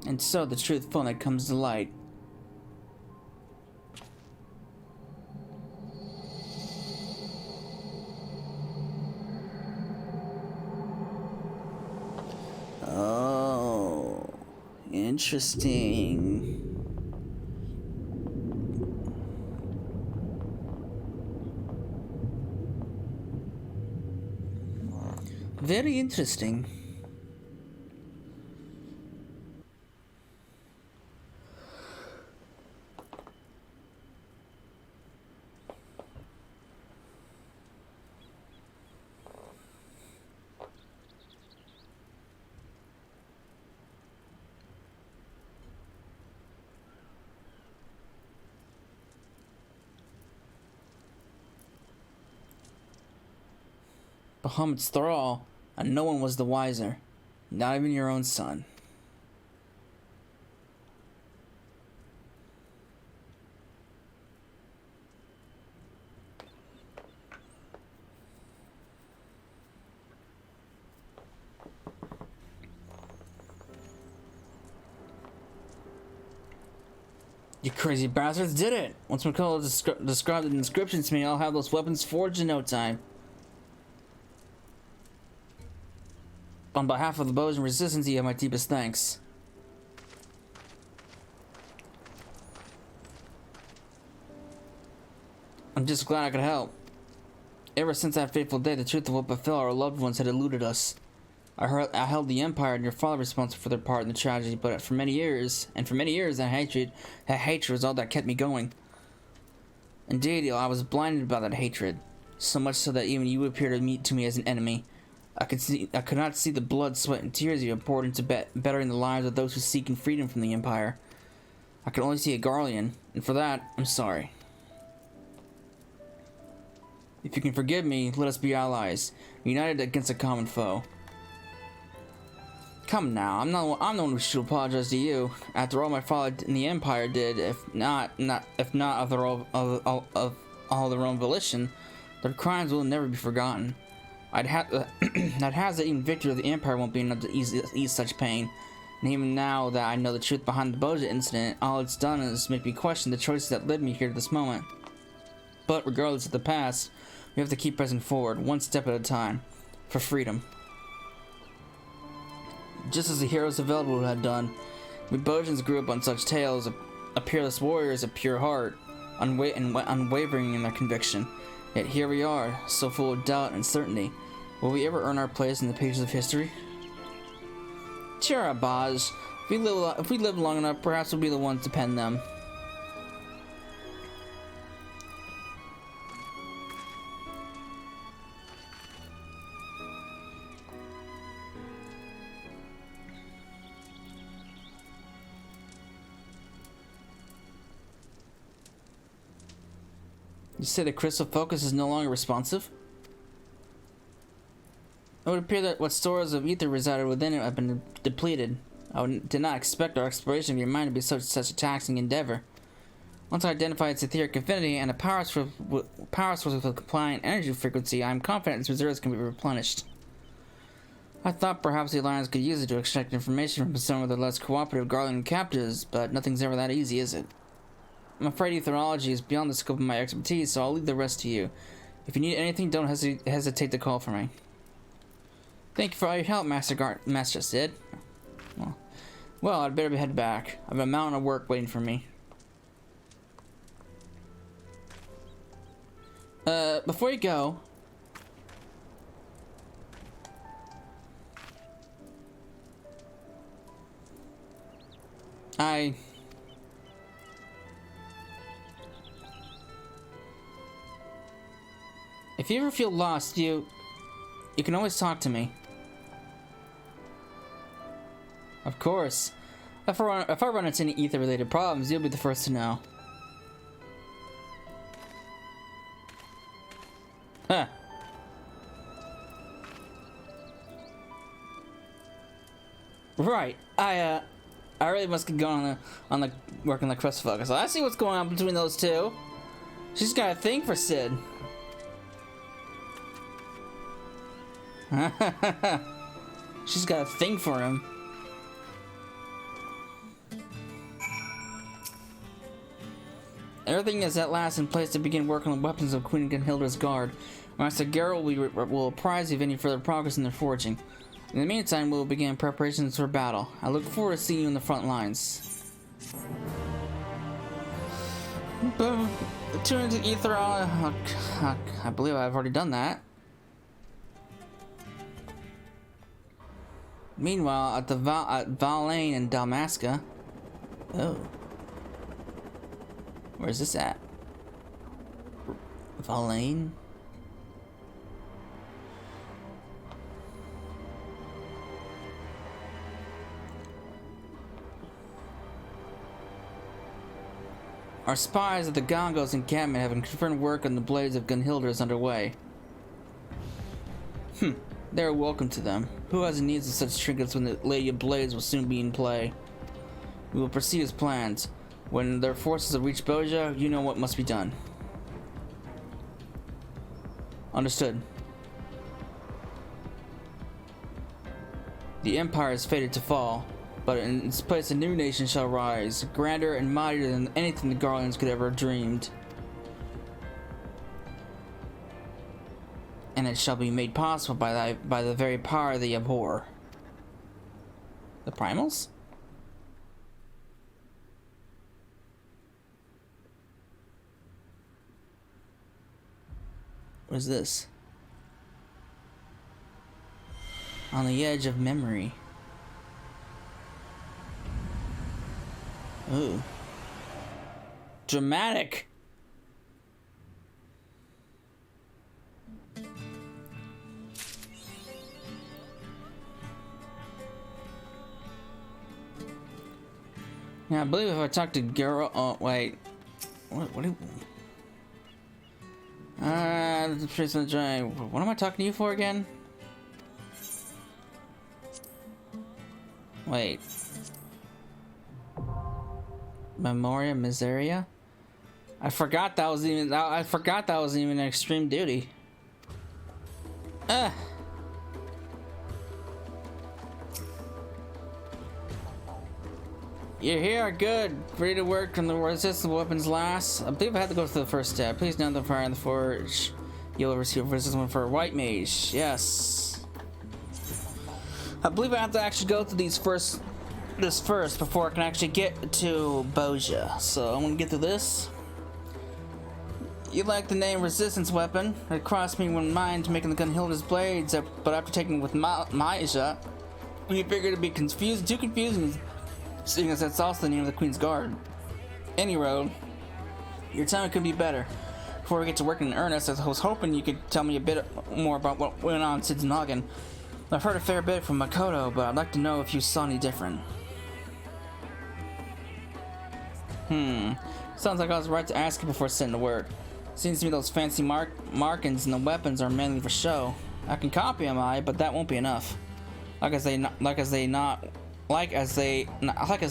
And so the truth finally comes to light. Oh, interesting. Very interesting. Bahamut's thrall, and no one was the wiser, not even your own son. You crazy bastards did it! Once McCullough described the inscriptions to me, I'll have those weapons forged in no time. On behalf of the Bozja Resistance, you have my deepest thanks. I'm just glad I could help. Ever since that fateful day, the truth of what befell our loved ones had eluded us. I held the Empire and your father responsible for their part in the tragedy, but for many years, that hatred was all that kept me going. Indeed, I was blinded by that hatred, so much so that even you appeared to me as an enemy. I could not see the blood, sweat, and tears you have poured into bettering the lives of those who seek freedom from the Empire. I can only see a Garlean, and for that, I'm sorry. If you can forgive me, let us be allies, united against a common foe. Come now, I'm the one who should apologize to you. After all my father in the Empire did, if not of their all their own volition, their crimes will never be forgotten. I'd hazard that even victory of the Empire won't be enough to ease such pain. And even now that I know the truth behind the Bozja incident, all it's done is make me question the choices that led me here to this moment. But regardless of the past, we have to keep pressing forward, one step at a time, for freedom. Just as the heroes of Eldwood had done, we Bozjans grew up on such tales of peerless warriors of pure heart, unwavering in their conviction. Yet here we are, so full of doubt and uncertainty. Will we ever earn our place in the pages of history? Cheer up, Boz. If we live long enough, perhaps we'll be the ones to pen them. You say the crystal focus is no longer responsive? It would appear that what stores of ether resided within it have been depleted. Did not expect our exploration of your mind to be such a taxing endeavor. Once I identify its etheric affinity and a power source with a compliant energy frequency, I am confident its reserves can be replenished. I thought perhaps the Alliance could use it to extract information from some of the less cooperative Garlean captives, but nothing's ever that easy, is it? I'm afraid etherology is beyond the scope of my expertise, so I'll leave the rest to you. If you need anything, don't hesitate to call for me. Thank you for all your help, Master Sid. Well, I'd better head back. I have a mountain of work waiting for me. Before you go... If you ever feel lost, you can always talk to me. Of course. If I run into any ether-related problems, you'll be the first to know. Huh. Right. I really must get going on the work on the crystal focus. I see what's going on between those two. She's got a thing for Sid. She's got a thing for him. Everything is at last in place to begin work on the weapons of Queen Gunhilda's guard. Master Geralt will apprise you of any further progress in their forging. In the meantime, we will begin preparations for battle. I look forward to seeing you in the front lines. Tune into Ether. I believe I've already done that. Meanwhile, at Valane and Dalmasca. Oh. Where's this at? Valane? Our spies at the Gongos encampment have confirmed work on the blades of Gunhilda is underway. They are welcome to them. Who has needs of such trinkets when the Lady of Blades will soon be in play? We will proceed as planned. When their forces have reached Bozja, you know what must be done. Understood. The Empire is fated to fall, but in its place a new nation shall rise, grander and mightier than anything the Garleans could ever have dreamed. And it shall be made possible by the very power they abhor. The Primals? What is this? On the edge of memory. Ooh. Dramatic. Yeah, I believe if I talk to Geralt... Oh, wait. What do... The Priest of the Giant. What am I talking to you for again? Wait. Memoria Miseria? I forgot that was even... I forgot that was even an extreme duty. You're here, good. Ready to work on the resistance weapons last. I believe I have to go through the first step. Please note the fire in the forge. You'll receive a resistance one for a white mage. Yes. I believe I have to actually go through this first before I can actually get to Bozja. So I'm gonna get through this. You like the name resistance weapon. It crossed me when mind making the gun Hilda's blades, but after taking it with Maisha, we figured it'd be too confusing, seeing as that's also the name of the Queen's Guard. Any road, your time could be better. Before we get to work in earnest, I was hoping you could tell me a bit more about what went on in Sid's noggin. I've heard a fair bit from Makoto, but I'd like to know if you saw any different. Sounds like I was right to ask you before setting to work. Seems to me those fancy markings and the weapons are mainly for show. I can copy them, but that won't be enough. Like as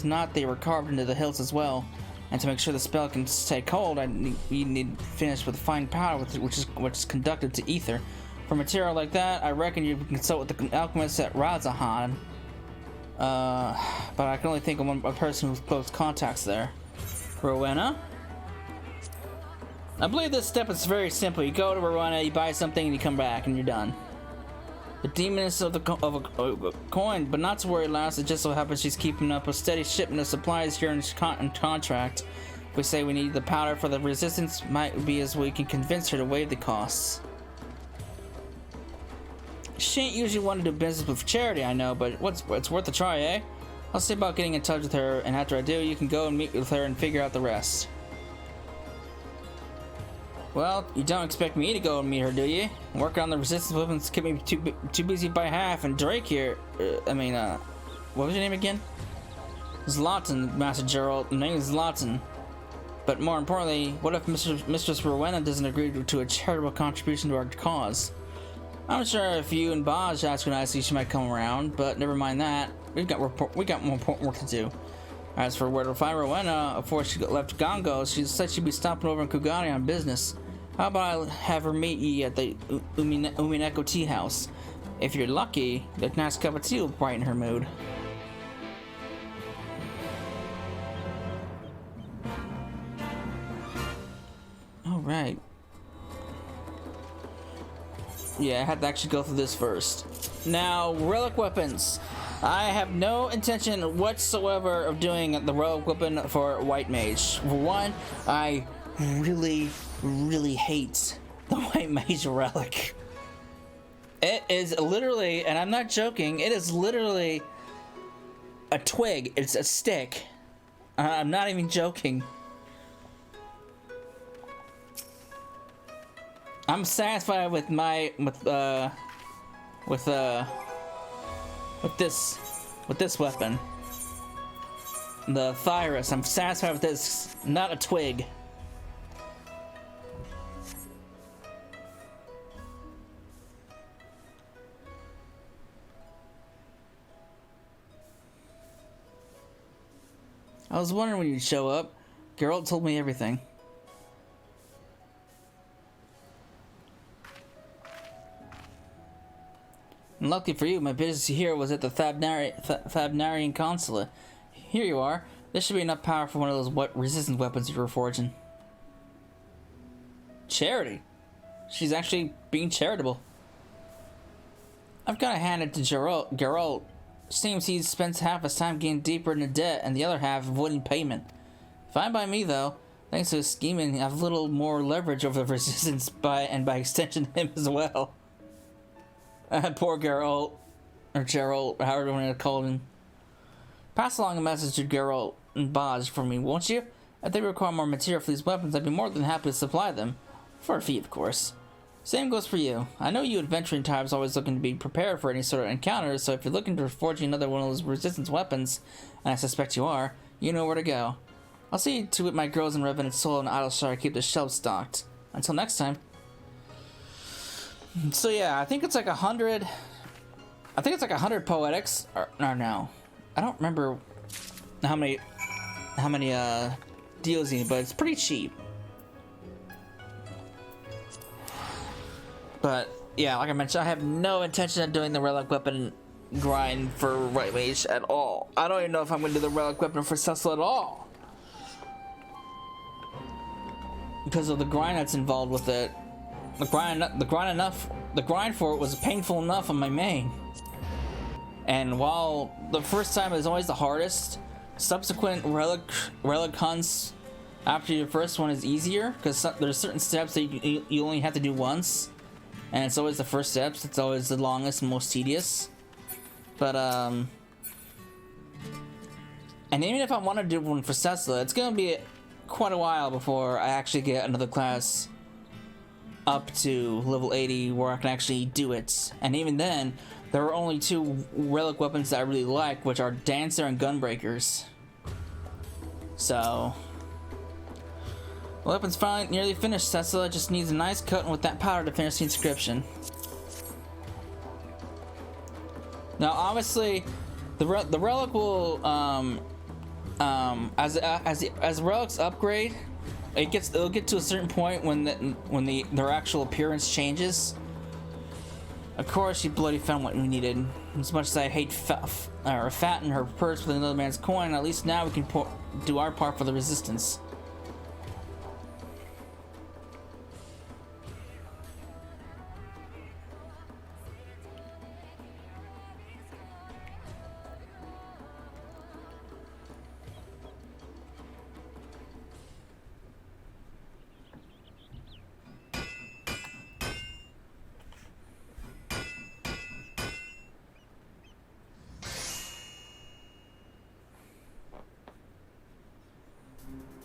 not, they were carved into the hilts as well. And to make sure the spell can stay cold, you need finish with fine powder, which is conducted to ether. For material like that, I reckon you can consult with the alchemist at Razahan. But I can only think of a person with close contacts there. Rowena? I believe this step is very simple. You go to Rowena, you buy something, and you come back, and you're done. The demoness of a coin, but not to worry, lass. It just so happens she's keeping up a steady shipment of supplies here in contract. If we say we need the powder for the resistance, might be as we can convince her to waive the costs. She ain't usually one to do business with charity, I know, but it's worth a try, eh? I'll see about getting in touch with her, and after I do, you can go and meet with her and figure out the rest. Well, you don't expect me to go and meet her, do you? Working on the resistance weapons kept me too busy by half, and Drake here, what was your name again? Zlatan, Master Geralt. The name is Zlatan. But more importantly, what if Mistress Rowena doesn't agree to a charitable contribution to our cause? I'm sure if you and Bozja ask her nicely, she might come around, but never mind that. We got more important work to do. As for where to find Rowena, before she left Gongo, she said she'd be stopping over in Kugani on business. How about I have her meet you at the Umineko tea house? If you're lucky, the nice cup of tea will brighten her mood. Alright. Yeah, I had to actually go through this first. Now, relic weapons. I have no intention whatsoever of doing the relic weapon for White Mage. For one, I really hate the White Mage relic. It is literally, and I'm not joking, it is literally a twig. It's a stick. I'm not even joking. I'm satisfied with this weapon. The Thyrus. I'm satisfied with this, not a twig. I was wondering when you'd show up. Geralt told me everything. And lucky for you, my business here was at the Thabnarian consulate. Here you are. This should be enough power for one of those resistance weapons you were forging. Charity? She's actually being charitable. I've got to hand it to Geralt. Seems he spends half his time getting deeper into debt and the other half avoiding payment. Fine by me, though. Thanks to his scheming, I have a little more leverage over the resistance by extension him as well. Poor Geralt. Or Geralt, however you want to call him. Pass along a message to Geralt and Bozja for me, won't you? If they require more material for these weapons, I'd be more than happy to supply them. For a fee, of course. Same goes for you. I know you adventuring types always looking to be prepared for any sort of encounters, so if you're looking to forge another one of those resistance weapons, and I suspect you are, You know where to go. I'll see to it my girls in Revenant Soul and Idleshire keep the shelves stocked. Until next time. So yeah, I think it's like 100. I think it's like 100 poetics. Or no. I don't remember how many deals you need, but it's pretty cheap. But yeah, like I mentioned, I have no intention of doing the relic weapon grind for right mage at all. I don't even know if I'm gonna do the relic weapon for Cecil at all, because of the grind that's involved with it. The grind for it was painful enough on my main. And while the first time is always the hardest, subsequent relic hunts after your first one is easier, because there's certain steps that you only have to do once, and it's always the first steps. It's always the longest and most tedious. But and even if I want to do one for Cecil, it's gonna be quite a while before I actually get another class up to level 80 where I can actually do it. And even then, there are only 2 relic weapons that I really like, which are Dancer and Gunbreakers. So, the weapon's finally nearly finished. Cecil just needs a nice coating with that powder to finish the inscription. Now, obviously, the relic will as relics upgrade, it'll get to a certain point when their actual appearance changes. Of course, you bloody found what we needed. As much as I hate fatten her purse with another man's coin, at least now we can do our part for the resistance.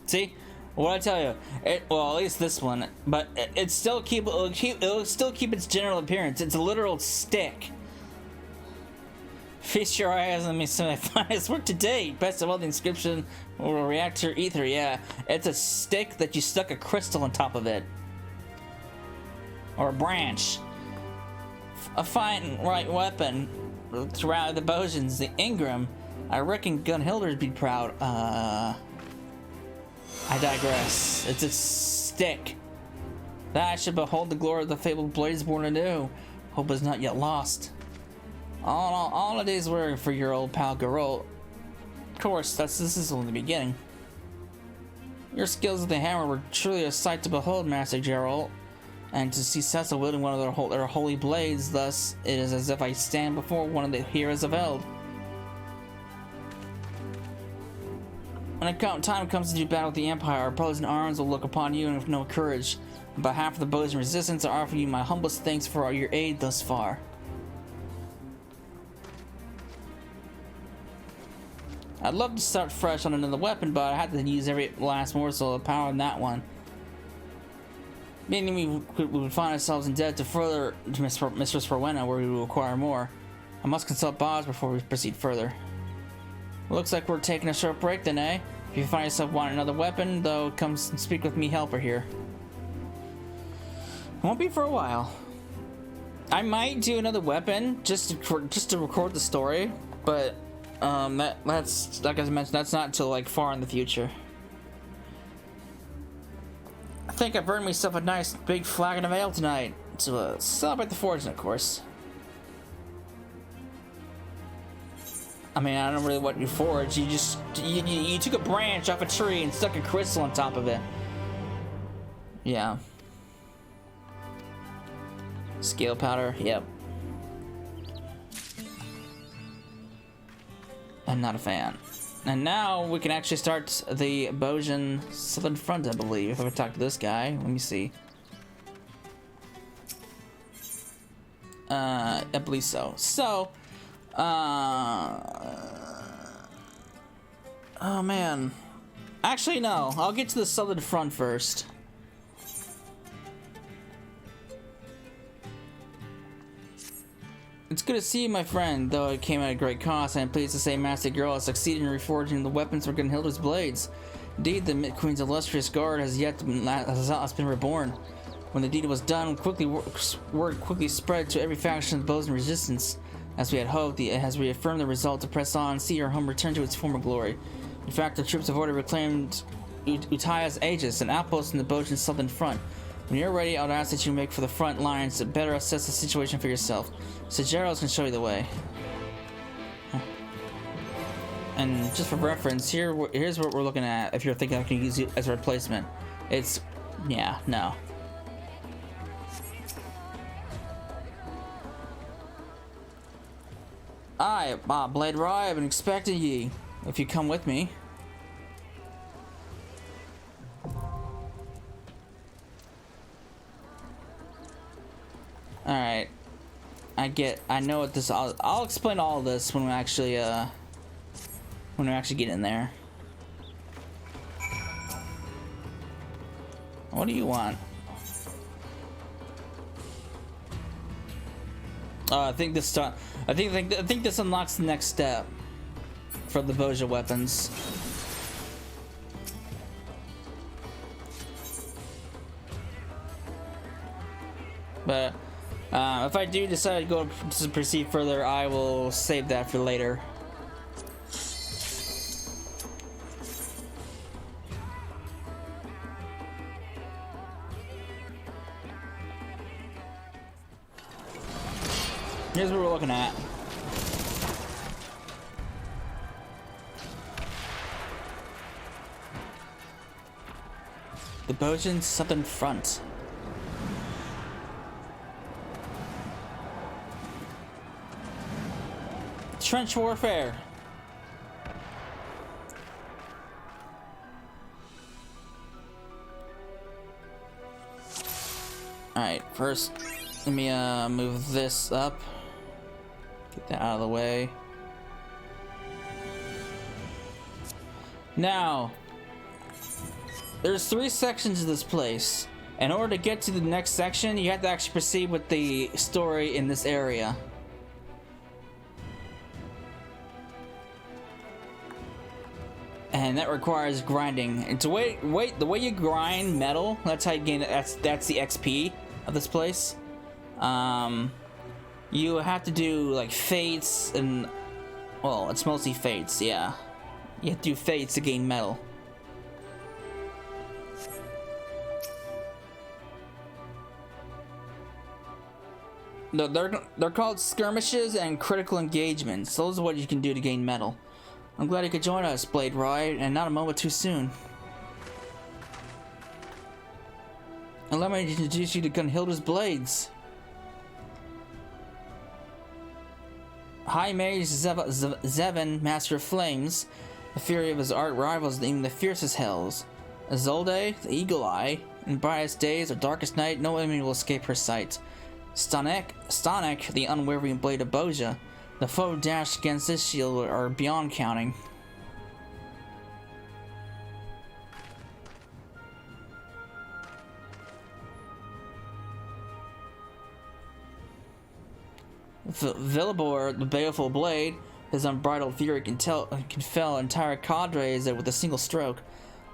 See, what I tell you? Well, at least this one, but it'll still keep its general appearance. It's a literal stick. Feast your eyes on me, some of my finest work to date. Best of all, the inscription will react to your ether. Yeah, it's a stick that you stuck a crystal on top of it, or a branch. A fine right weapon throughout the Bozjans, the Ingram. I reckon Gunhilder'd be proud. I digress. It's a stick. That I should behold the glory of the fabled blades born anew. Hope is not yet lost. All a day's work for your old pal Geralt. Of course, this is only the beginning. Your skills with the hammer were truly a sight to behold, Master Geralt. And to see Cecil wielding one of their holy blades, thus it is as if I stand before one of the heroes of Eld. When time comes to do battle with the Empire, our brothers in arms will look upon you and with no courage. On behalf of the Bozjan Resistance, I offer you my humblest thanks for all your aid thus far. I'd love to start fresh on another weapon, but I had to use every last morsel of power in that one. Meaning we would find ourselves in debt to Mistress Rowena, where we will acquire more. I must consult Bozja before we proceed further. Looks like we're taking a short break then, eh? If you find yourself wanting another weapon, though, come and speak with me, helper here. Won't be for a while. I might do another weapon just to record the story, but that's like I mentioned, that's not until like far in the future. I think I burned myself a nice big flagon of ale tonight to celebrate the fortune, of course. I mean, I don't really want you forge. You took a branch off a tree and stuck a crystal on top of it. Yeah. Scale powder, yep. I'm not a fan. And now we can actually start the Bozjan Southern Front, I believe. If I talk to this guy, let me see. I believe so. So, oh man. Actually, no. I'll get to the Southern Front first. It's good to see you, my friend, though it came at a great cost. I'm pleased to say Master Girl has succeeded in reforging the weapons for Gunhilda's blades. Indeed, the Mid Queen's illustrious guard has been reborn. When the deed was done, word quickly spread to every faction of the Bozja resistance. As we had hoped, it has reaffirmed the resolve to press on and see our home return to its former glory. In fact, the troops have already reclaimed Utaya's Aegis, an outpost in the Bozjan southern front. When you're ready, I would ask that you make for the front lines to better assess the situation for yourself. Sageros can show you the way. And just for reference, here's what we're looking at if you're thinking I can use it as a replacement. It's... yeah, no. Aye, Blade Rye, I've been expecting ye. If you come with me. Alright. I know what this... I'll explain all of this when we actually get in there. What do you want? I think this unlocks the next step for the Bozja weapons. But if I do decide to proceed further, I will save that for later. Here's what we're looking at. The Bozjan southern front. Trench warfare. Alright, first let me move this up. Get that out of the way. Now, there's 3 sections of this place. In order to get to the next section, you have to actually proceed with the story in this area. And that requires grinding. And the way you grind metal, that's how you gain it. That's the XP of this place. You have to do like fates and, well, it's mostly fates, yeah. You have to do fates to gain metal. They're called skirmishes and critical engagements. Those are what you can do to gain metal. I'm glad you could join us, Blade Rye, and not a moment too soon. Allow me to introduce you to Gunhilda's blades. High Mage Zevin, Master of Flames, the fury of his art rivals even the fiercest hells. Isolde, the Eagle Eye, in brightest days or darkest night, no enemy will escape her sight. Stanek, the unwavering blade of Bozja, the foe dashed against this shield are beyond counting. Villabor, the baleful blade, his unbridled fury can fell entire cadres with a single stroke.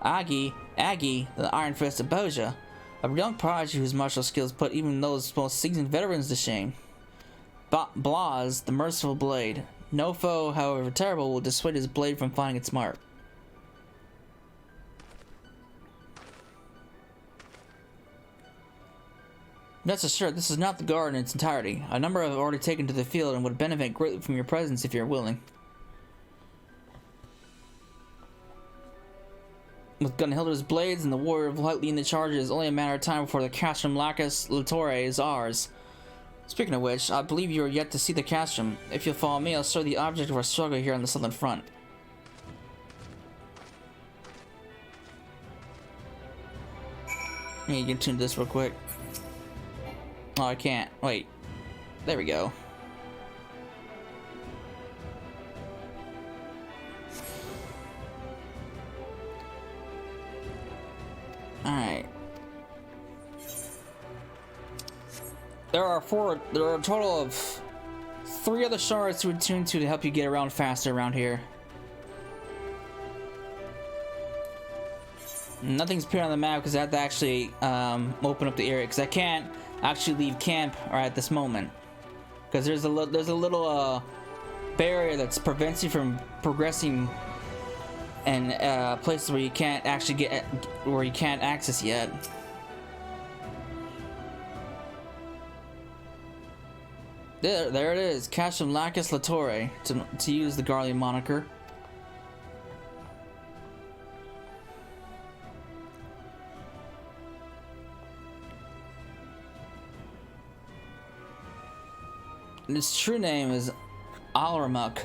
Aggie, the iron fist of Bozja, a young prodigy whose martial skills put even those most seasoned veterans to shame. Blaz, the merciful blade. No foe, however terrible, will dissuade his blade from finding its mark. Rest assured, this is not the guard in its entirety. A number have already taken to the field and would benefit greatly from your presence if you're willing. With Gunhilda's blades and the warrior of light leading the charge, it is only a matter of time before the castrum Lacus Luttore is ours. Speaking of which, I believe you are yet to see the castrum. If you'll follow me, I'll show you the object of our struggle here on the southern front. Let me get tuned this real quick. Oh, I can't. Wait. There we go. Alright. There are a total of 3 other shards to attune to help you get around faster around here. Nothing's appeared on the map because I have to actually open up the area because I can't actually leave camp right at this moment because there's a little barrier that prevents you from progressing in places where you can't actually where you can't access yet. There it is, Cache of Lacus Latore, to use the Garlean moniker. And its true name is Alramuk,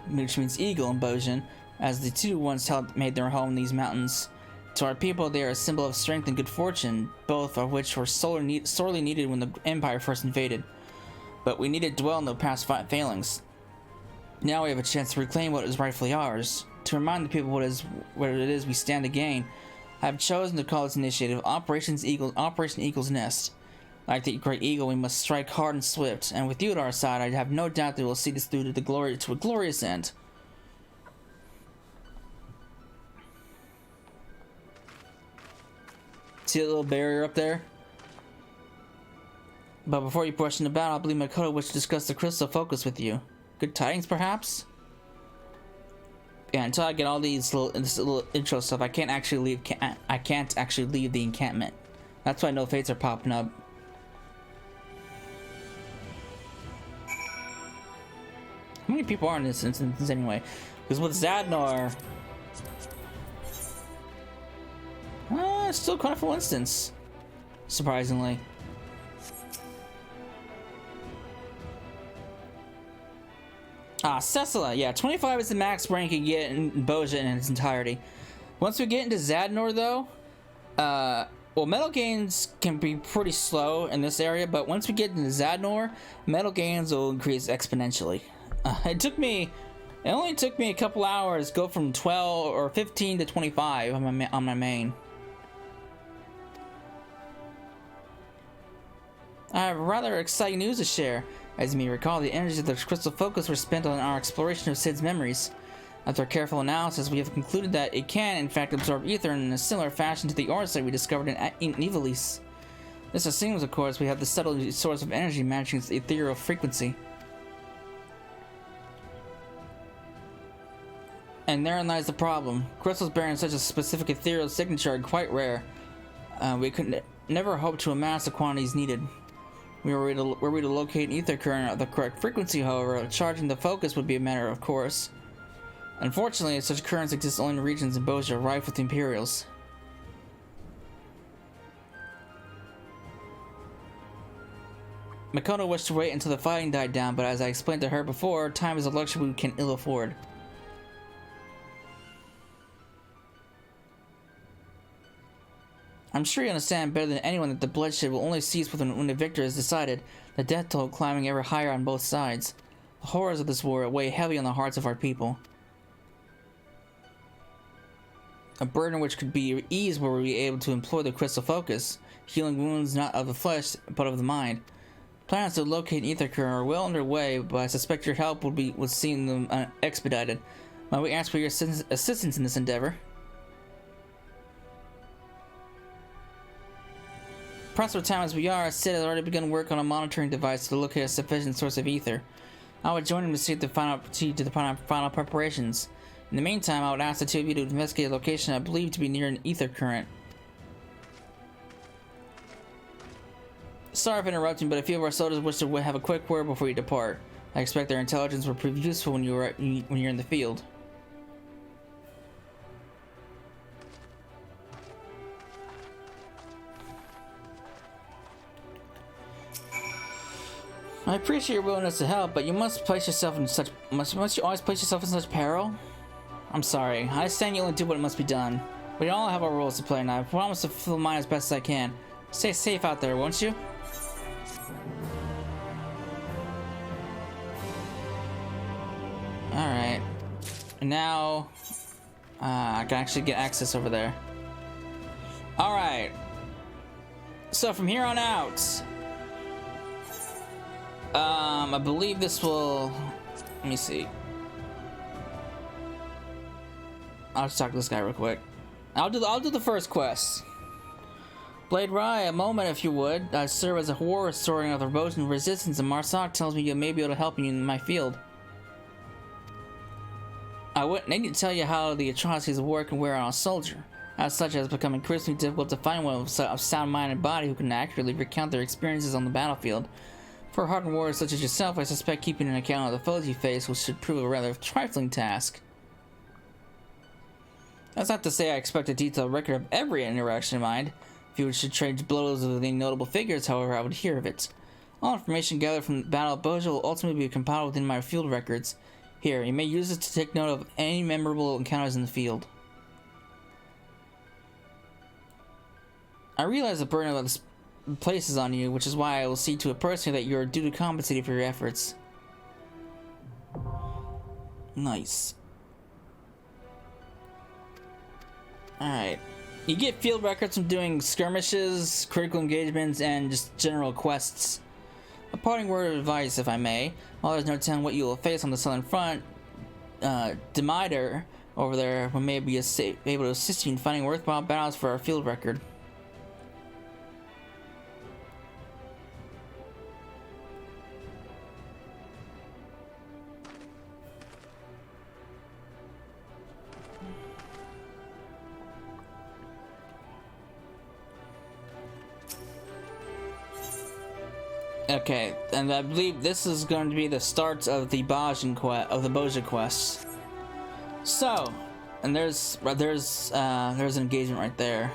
which means eagle in Bozjan, as the two once made their home in these mountains. To our people, they are a symbol of strength and good fortune, both of which were sorely needed when the Empire first invaded. But we needed to dwell on the past failings. Now we have a chance to reclaim what is rightfully ours. To remind the people what it is we stand to gain, I have chosen to call this initiative Operation Eagle's Nest. Like the great eagle, we must strike hard and swift, and with you at our side, I have no doubt that we will see this through to a glorious end. See that little barrier up there? But before you push into battle, I believe Makoto wished to discuss the crystal focus with you. Good tidings, perhaps? Yeah, until I get all this little intro stuff, I can't actually leave the encampment. That's why no fates are popping up. How many people are in this instance anyway? Because with Zadnor, it's still quite a full instance, surprisingly. Cecila, yeah, 25 is the max rank you get in Bozja in its entirety. Once we get into Zadnor, though, well, metal gains can be pretty slow in this area, but once we get into Zadnor, metal gains will increase exponentially. It only took me a couple hours to go from 12 or 15 to 25 on my main. I have rather exciting news to share. As you may recall, the energies of the crystal focus were spent on our exploration of Cid's memories. After careful analysis, we have concluded that it can, in fact, absorb ether in a similar fashion to the oracite we discovered in Ivalice. This assumes, of course, we have the subtle source of energy matching its ethereal frequency. And therein lies the problem. Crystals bearing such a specific ethereal signature are quite rare. We could never hope to amass the quantities needed. Were we to locate an ether current at the correct frequency, however, charging the focus would be a matter of course. Unfortunately, such currents exist only in regions in Bozja rife with Imperials. Makoto wished to wait until the fighting died down, but as I explained to her before, time is a luxury we can ill afford. I'm sure you understand better than anyone that the bloodshed will only cease when the victor is decided, the death toll climbing ever higher on both sides. The horrors of this war weigh heavy on the hearts of our people. A burden which could be eased were we able to employ the crystal focus, healing wounds not of the flesh, but of the mind. Plans to locate an ether current are well underway, but I suspect your help would seem them expedited. Might we ask for your assistance in this endeavor? Pressed for time as we are, Cid has already begun work on a monitoring device to locate a sufficient source of ether. I would join him to see the final preparations. In the meantime, I would ask the two of you to investigate a location I believe to be near an ether current. Sorry for interrupting, but a few of our soldiers wish to have a quick word before you depart. I expect their intelligence will prove useful when you're in the field. I appreciate your willingness to help, but you must always place yourself in such peril? I'm sorry. I understand you only do what must be done. We all have our roles to play, and I promise to fulfill mine as best as I can. Stay safe out there, won't you? Alright. Now, I can actually get access over there. Alright. So from here on out, I believe this will. Let me see. I'll just talk to this guy real quick. I'll do the first quest. Blade Rye, a moment if you would. I serve as a war historian of the Bozjan resistance, and Marsak tells me you may be able to help you in my field. I wouldn't need to tell you how the atrocities of war can wear on a soldier. As such, it has become increasingly difficult to find one of sound mind and body who can accurately recount their experiences on the battlefield. For a hardened warrior such as yourself, I suspect keeping an account of the foes you face should prove a rather trifling task. That's not to say I expect a detailed record of every interaction in mind. If you should trade blows with any notable figures, however, I would hear of it. All information gathered from the Battle of Bozja will ultimately be compiled within my field records. Here, you may use it to take note of any memorable encounters in the field. I realize the burden of this places on you, which is why I will see to it personally that you are duly compensated for your efforts. Nice. Alright. You get field records from doing skirmishes, critical engagements, and just general quests. A parting word of advice, if I may. While there's no telling what you will face on the southern front, Demeter over there may be able to assist you in finding worthwhile battles for our field record. Okay, and I believe this is going to be the start of the Bozja quest. So, and there's an engagement right there.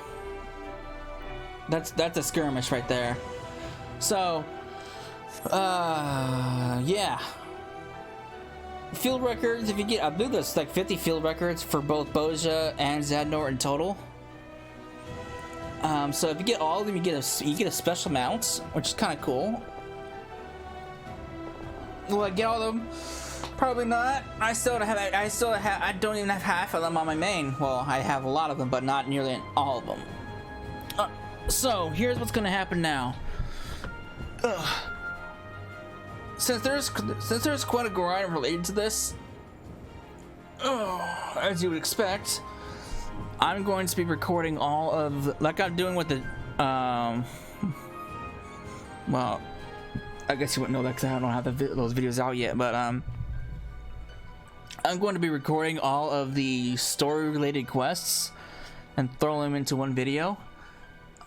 That's a skirmish right there. So, yeah. Field records. If you get, I believe there's like 50 field records for both Bozja and Zadnor in total. So if you get all of them, you get a special mount, which is kind of cool. Will I get all of them? Probably not. I don't even have half of them on my main. Well, I have a lot of them, but not nearly all of them. So here's what's gonna happen now. Since there's quite a grind related to this, as you would expect, I'm going to be recording all of, like I'm doing with the, well, I guess you wouldn't know that because I don't have those videos out yet, but I'm going to be recording all of the story-related quests and throw them into one video.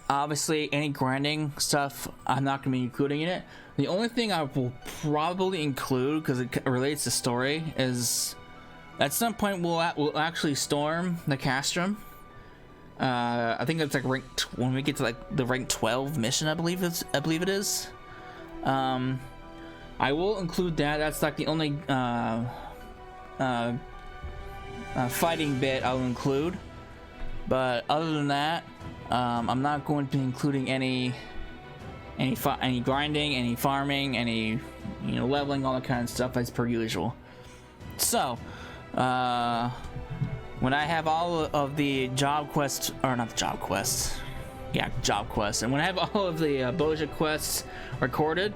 Obviously, any grinding stuff, I'm not going to be including in it. The only thing I will probably include, because it relates to story, is at some point we'll actually storm the castrum. I think it's like when we get to like the rank 12 mission, I believe it is. I will include that. That's like the only fighting bit I'll include. But other than that, I'm not going to be including any grinding, any farming, any leveling, all that kind of stuff as per usual. So, when I have all of the job quests, or not the job quests, yeah, job quests, and when I have all of the Bozja quests recorded,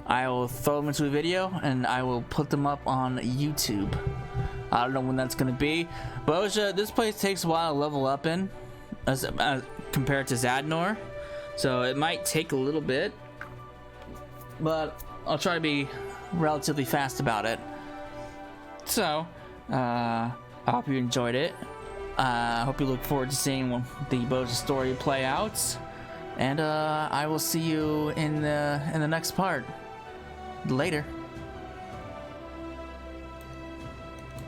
I will throw them into a video and I will put them up on YouTube. I don't know when that's gonna be. Bozja, this place takes a while to level up in, as compared to Zadnor, so it might take a little bit, but I'll try to be relatively fast about it. So, I hope you enjoyed it. I hope you look forward to seeing the Bozja story play out, and I will see you in the next part. Later.